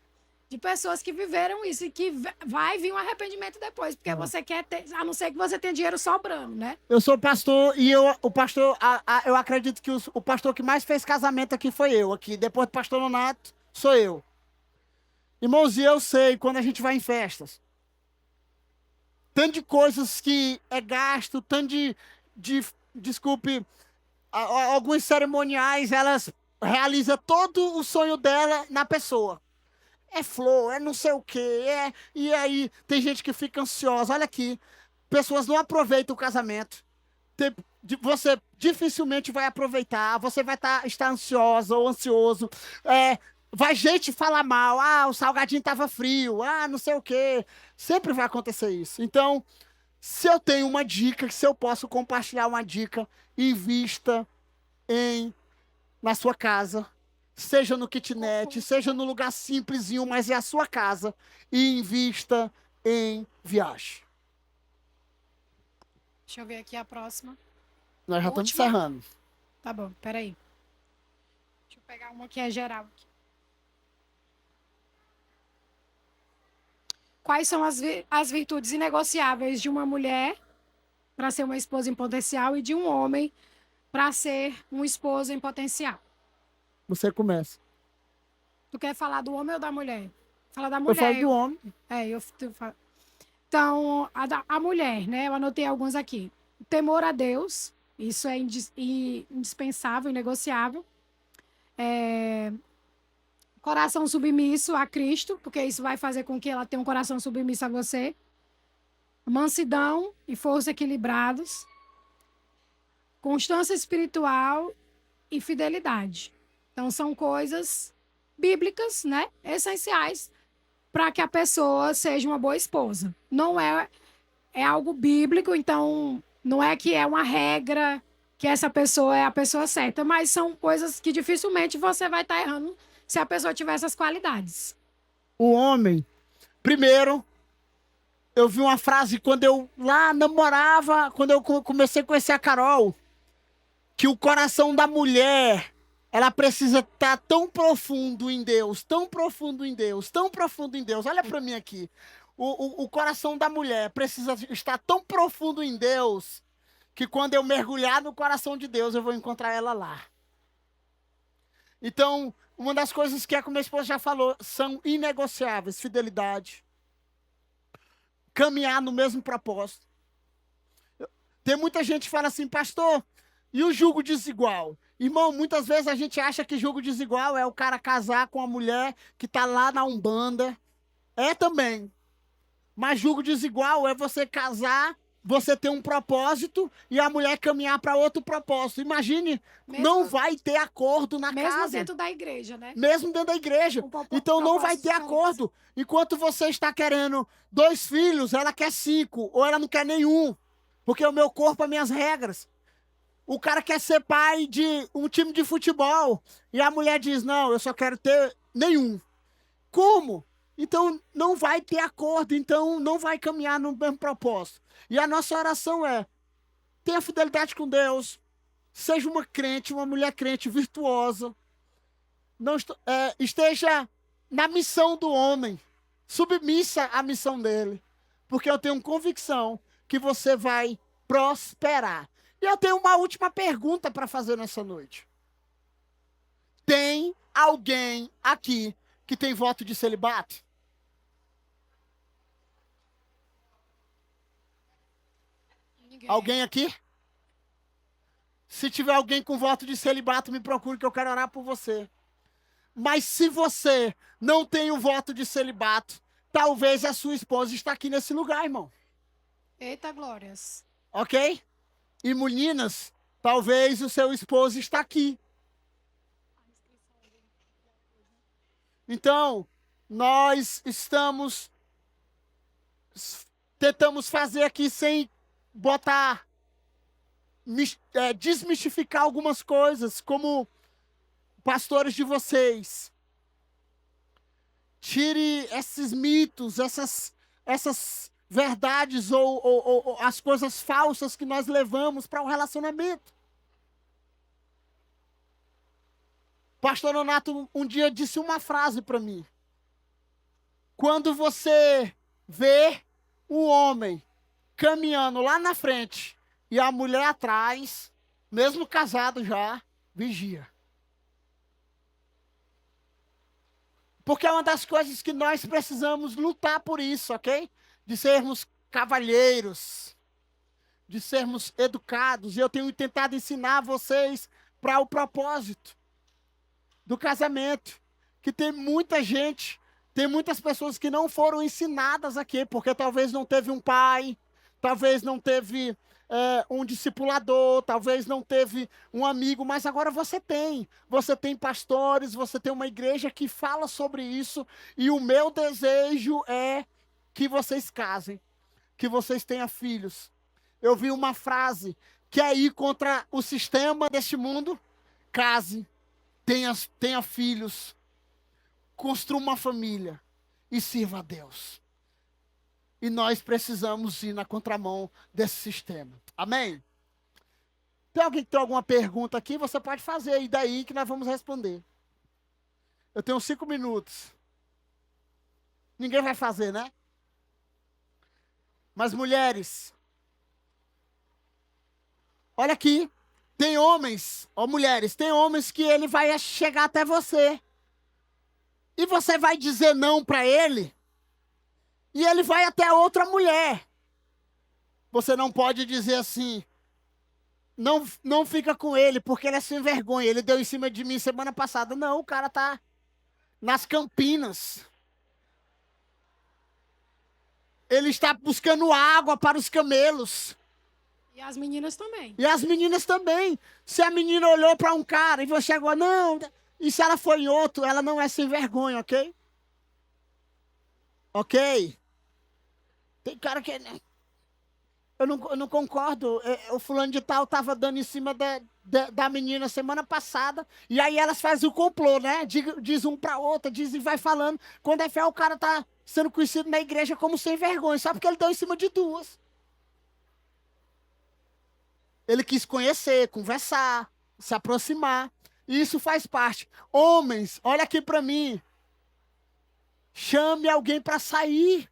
De pessoas que viveram isso e que vai vir um arrependimento depois, porque você quer ter, a não ser que você tenha dinheiro sobrando, né? Eu sou pastor e eu acredito que o pastor que mais fez casamento aqui foi eu, aqui. Depois do pastor Nonato, sou eu. Irmãos, e eu sei, quando a gente vai em festas, tanto de coisas que é gasto, tanto desculpe, alguns cerimoniais, elas realizam todo o sonho dela na pessoa. É flor, é não sei o quê, e aí tem gente que fica ansiosa. Olha aqui, pessoas não aproveitam o casamento. Você dificilmente vai aproveitar, você vai estar ansiosa ou ansioso. Vai gente falar mal, o salgadinho estava frio, não sei o quê. Sempre vai acontecer isso. Então, se eu tenho uma dica, se eu posso compartilhar uma dica, invista na sua casa. Seja no kitnet, seja no lugar simplesinho, mas é a sua casa. E invista em viagem. Deixa eu ver aqui a próxima. Nós já estamos encerrando. Tá bom, peraí. Deixa eu pegar uma que é geral aqui. Quais são as virtudes inegociáveis de uma mulher para ser uma esposa em potencial e de um homem para ser um esposo em potencial? Você começa. Tu quer falar do homem ou da mulher? Fala da mulher. Eu falo do homem. Então, a mulher, né? Eu anotei alguns aqui. Temor a Deus, isso é indispensável, inegociável. Coração submisso a Cristo, porque isso vai fazer com que ela tenha um coração submisso a você. Mansidão e força equilibrados. Constância espiritual e fidelidade. Então, são coisas bíblicas, né? Essenciais para que a pessoa seja uma boa esposa. Não é algo bíblico, então não é que é uma regra que essa pessoa é a pessoa certa, mas são coisas que dificilmente você vai estar errando se a pessoa tiver essas qualidades. O homem, primeiro, Eu vi uma frase quando eu lá namorava, quando eu comecei a conhecer a Carol, que o coração da mulher, ela precisa estar tão profundo em Deus, tão profundo em Deus, tão profundo em Deus. Olha para mim aqui. O coração da mulher precisa estar tão profundo em Deus, que quando eu mergulhar no coração de Deus, eu vou encontrar ela lá. Então, uma das coisas que como minha esposa já falou, são inegociáveis: fidelidade, caminhar no mesmo propósito. Tem muita gente que fala assim, pastor, e o jugo desigual? Irmão, muitas vezes a gente acha que jugo desigual é o cara casar com a mulher que está lá na Umbanda. É também. Mas jugo desigual é você casar, você ter um propósito e a mulher caminhar para outro propósito. Imagine, não vai ter acordo na casa. Mesmo dentro da igreja, né? Mesmo dentro da igreja. Então não vai ter acordo. Enquanto você está querendo 2 filhos, ela quer 5, ou ela não quer nenhum. Porque o meu corpo, as minhas regras. O cara quer ser pai de um time de futebol. E a mulher diz, não, eu só quero ter nenhum. Como? Então não vai ter acordo. Então não vai caminhar no mesmo propósito. E a nossa oração é, tenha fidelidade com Deus. Seja uma crente, uma mulher crente virtuosa. Não esteja na missão do homem. Submissa à missão dele. Porque eu tenho convicção que você vai prosperar. E eu tenho uma última pergunta para fazer nessa noite. Tem alguém aqui que tem voto de celibato? Ninguém. Alguém aqui? Se tiver alguém com voto de celibato, me procure que eu quero orar por você. Mas se você não tem um voto de celibato, talvez a sua esposa está aqui nesse lugar, irmão. Eita, glórias. Ok? E meninas, talvez o seu esposo está aqui. Então, nós tentamos fazer aqui sem botar, desmistificar algumas coisas, como pastores de vocês. Tire esses mitos, essas verdades ou as coisas falsas que nós levamos para o relacionamento. Pastor Nonato um dia disse uma frase para mim. Quando você vê um homem caminhando lá na frente e a mulher atrás, mesmo casado já, vigia. Porque é uma das coisas que nós precisamos lutar por isso, ok? De sermos cavalheiros, de sermos educados. E eu tenho tentado ensinar vocês para o propósito do casamento. Que tem muita gente, tem muitas pessoas que não foram ensinadas aqui, porque talvez não teve um pai, talvez não teve um discipulador, talvez não teve um amigo, mas agora você tem. Você tem pastores, você tem uma igreja que fala sobre isso, e o meu desejo é que vocês casem, que vocês tenham filhos. Eu vi uma frase, quer ir contra o sistema deste mundo? Case, tenha filhos, construa uma família e sirva a Deus. E nós precisamos ir na contramão desse sistema. Amém? Tem alguém que tem alguma pergunta aqui? Você pode fazer, e daí que nós vamos responder. Eu tenho 5 minutos. Ninguém vai fazer, né? Mas mulheres, olha aqui, tem homens, mulheres, tem homens que ele vai chegar até você. E você vai dizer não para ele, e ele vai até outra mulher. Você não pode dizer assim, não fica com ele, porque ele é sem vergonha, ele deu em cima de mim semana passada. Não, o cara tá nas Campinas. Ele está buscando água para os camelos. E as meninas também. E as meninas também. Se a menina olhou para um cara e você chegou, não, e se ela foi em outro, ela não é sem vergonha, ok? Ok? Tem cara que... Eu não concordo. O fulano de tal estava dando em cima da menina semana passada. E aí elas fazem o complô, né? Diz um pra outra, diz e vai falando. Quando é fé, o cara tá sendo conhecido na igreja como sem vergonha, só porque ele deu em cima de duas. Ele quis conhecer, conversar, se aproximar. E isso faz parte. Homens, olha aqui para mim. Chame alguém para sair.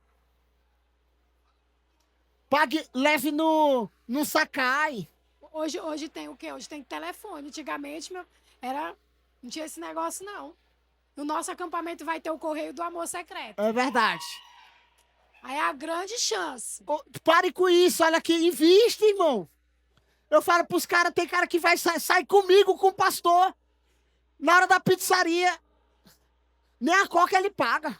Pague, leve no Sacai. Hoje tem o quê? Hoje tem telefone. Antigamente, não tinha esse negócio, não. No nosso acampamento vai ter o correio do amor secreto. É verdade. Aí é a grande chance. Pare com isso, olha aqui, invista, irmão. Eu falo pros caras, tem cara que vai sair comigo, com o pastor, na hora da pizzaria. Nem a coca ele paga.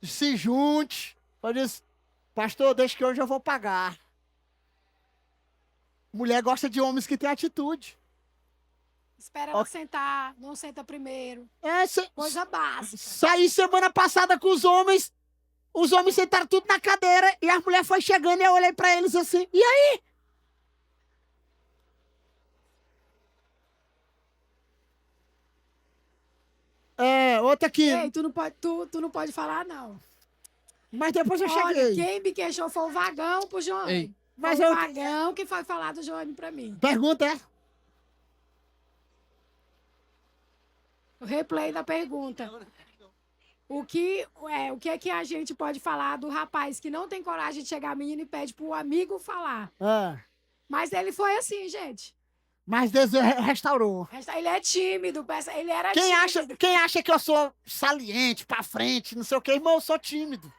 Se junte. Eu disse, pastor, deixa que hoje eu vou pagar. Mulher gosta de homens que têm atitude. Espera ela sentar, não senta primeiro. Coisa básica. Saí semana passada com os homens sentaram tudo na cadeira e a mulher foi chegando e eu olhei pra eles assim, e aí? Outra aqui. Ei, tu não pode falar, não. Mas depois eu Olha, cheguei. quem me queixou foi o Vagão pro João. Ei. Mas Foi o Vagão que foi falar do João pra mim. Pergunta é? O replay da pergunta. O que é que a gente pode falar do rapaz que não tem coragem de chegar a menina e pede pro amigo falar? Mas ele foi assim, gente. Mas Deus restaurou. Ele é tímido, ele era tímido. Quem acha que eu sou saliente, pra frente, não sei o que, irmão, eu sou tímido.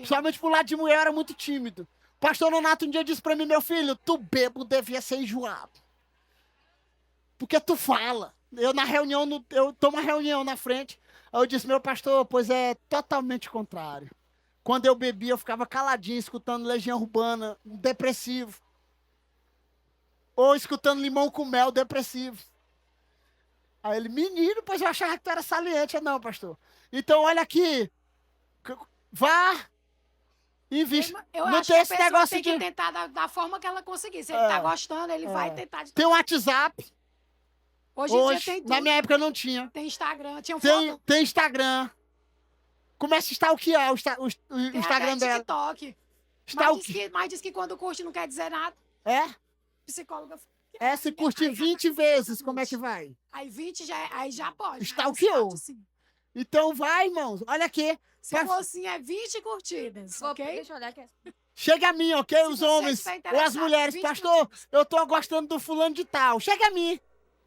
Somente pro lado de mulher eu era muito tímido. O pastor Nonato um dia disse pra mim, meu filho, tu bebo devia ser enjoado. Porque tu fala. Eu tô uma reunião na frente. Aí eu disse, meu pastor, pois é totalmente contrário. Quando eu bebia, eu ficava caladinho, escutando Legião Urbana, depressivo. Ou escutando Limão com Mel, depressivo. Aí ele, menino, pois eu achava que tu era saliente. Eu, não, pastor. Então, olha aqui. Vá. Invista. Eu não acho tem que esse a pessoa negócio tem de... que tentar da forma que ela conseguir. Se ele tá gostando, ele vai tentar de Tem um WhatsApp. Hoje em dia tem tudo. Na minha época não tinha. Tem Instagram, tinha foto. Tem Instagram. Começa a stalkear o Instagram dela. TikTok. Mas diz que quando curte não quer dizer nada. Psicóloga. Se curtir 20 vezes, como é que vai? Aí 20 já pode. Stalkeou. Então vai, irmãos. Olha aqui. Se for assim, é 20 curtidas, ok? Deixa eu olhar aqui. Chega a mim, ok? Os homens ou as mulheres. Pastor, eu tô gostando do fulano de tal. Chega a mim.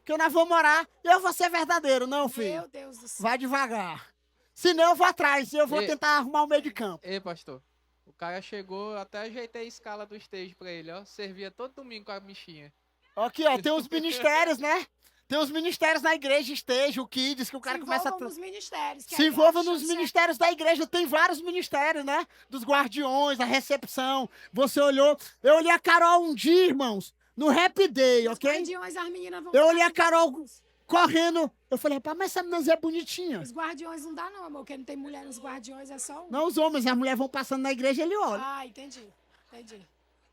Que nós vamos morar. Eu vou ser verdadeiro, não, filho? Meu Deus do céu. Vai devagar. Senão eu vou atrás. Eu vou tentar arrumar o meio de campo. Ei, pastor. O cara chegou, até ajeitei a escala do stage pra ele, ó. Servia todo domingo com a bichinha. Aqui, ó, tem os ministérios, né? Tem os ministérios na igreja, esteja, o Kids, que o cara começa a... nos ministérios. Se envolva nos ministérios da igreja. Tem vários ministérios, né? Dos guardiões, da recepção. Você olhou... Eu olhei a Carol um dia, irmãos, no Happy Day, ok? Guardiões, as meninas vão... Eu olhei a Carol correndo. Eu falei, rapaz, mas essa menina é bonitinha. Os guardiões não dá não, amor, porque não tem mulher nos guardiões, é só um. Não, os homens, as mulheres vão passando na igreja e ele olha. Ah, entendi.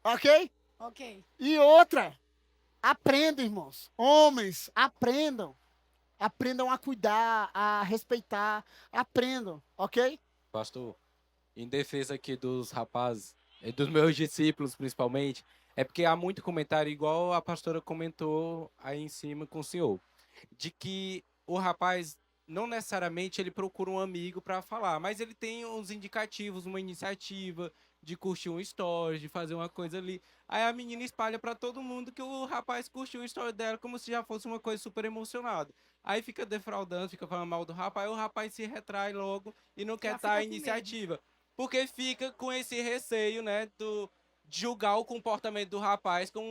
Ok? Ok. E outra, aprendam, irmãos. Homens, aprendam. Aprendam a cuidar, a respeitar. Aprendam, ok? Pastor, em defesa aqui dos rapazes, e dos meus discípulos principalmente, é porque há muito comentário, igual a pastora comentou aí em cima com o senhor, de que o rapaz não necessariamente ele procura um amigo para falar, mas ele tem uns indicativos, uma iniciativa de curtir um story, de fazer uma coisa ali. Aí a menina espalha para todo mundo que o rapaz curtiu o story dela como se já fosse uma coisa super emocionada. Aí fica defraudando, fica falando mal do rapaz, o rapaz se retrai logo e não quer estar a iniciativa. Porque fica com esse receio, né, de julgar o comportamento do rapaz com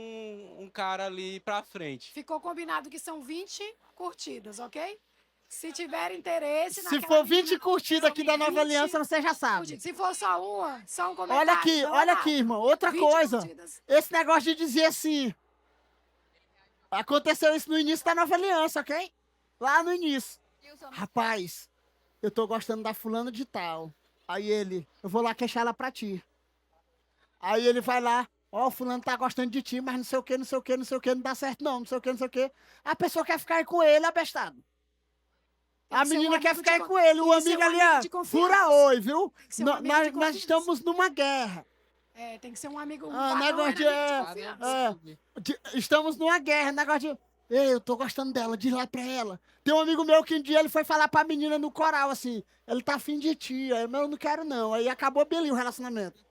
um cara ali pra frente. Ficou combinado que são 20 curtidas, ok? Se tiver interesse... Se for 20 curtidas aqui da Nova Aliança, você já sabe. Curtidas. Se for só um comentário... Olha aqui, irmão. Outra coisa. Curtidas. Esse negócio de dizer assim... Aconteceu isso no início da Nova Aliança, ok? Lá no início. Rapaz, eu tô gostando da fulana de tal. Aí ele, eu vou lá queixar ela pra ti. Aí ele vai lá, ó, o fulano tá gostando de ti, mas não sei o que, não dá certo não sei o que. A pessoa quer ficar aí com ele, abestado. A que ser um menina quer amigo ficar de com ele. O tem que ser amigo um ali, amigo ó, de confiança. fura oi, viu? Tem que ser um amigo de Nós confiança. estamos numa guerra. Tem que ser um amigo. Ah, varão negócio de- amigo de Parou confiança. tudo. Estamos numa guerra, negócio de. Ei, eu tô gostando dela, diz lá pra ela. Tem um amigo meu que um dia ele foi falar pra menina no coral assim: ele tá afim de ti. Aí, mas eu não quero não. Aí acabou belinho o relacionamento.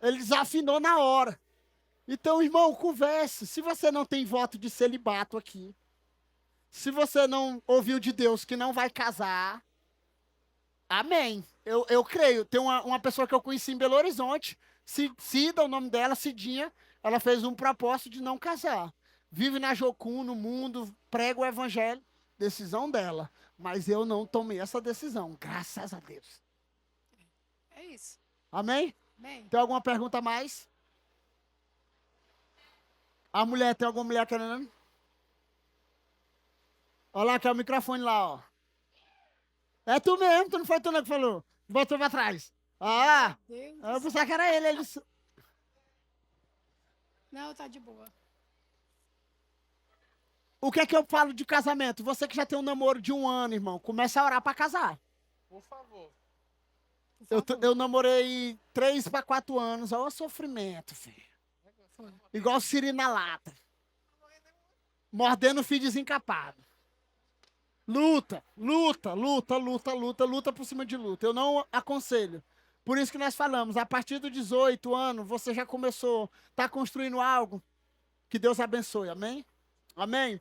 Ele desafinou na hora. Então, irmão, converse. Se você não tem voto de celibato aqui, se você não ouviu de Deus que não vai casar, amém. Eu creio. Tem uma pessoa que eu conheci em Belo Horizonte, Cida, o nome dela, Cidinha, ela fez um propósito de não casar. Vive na Jocum, no mundo, prega o evangelho. Decisão dela. Mas eu não tomei essa decisão, graças a Deus. É isso. Amém? Bem, Tem alguma pergunta a mais? A mulher, tem alguma mulher querendo? Olha lá, que é o microfone lá, ó. É tu mesmo, tu não foi tu não que falou. Botou pra trás. Ah, Deus. eu pensava que era ele. Ele disse, Não, tá de boa. o que é que eu falo de casamento? Você que já tem um namoro de 1 ano, irmão, começa a orar pra casar. Por favor. Por favor. Eu namorei 3 para 4 anos. Olha o sofrimento, filho. Foi. Igual Siri na lata. Mordendo o fio desencapado. Luta, luta, luta, luta, luta, luta por cima de luta. Eu não aconselho. Por isso que nós falamos, a partir dos 18 anos, você já começou, está construindo algo. Que Deus abençoe, amém? Amém?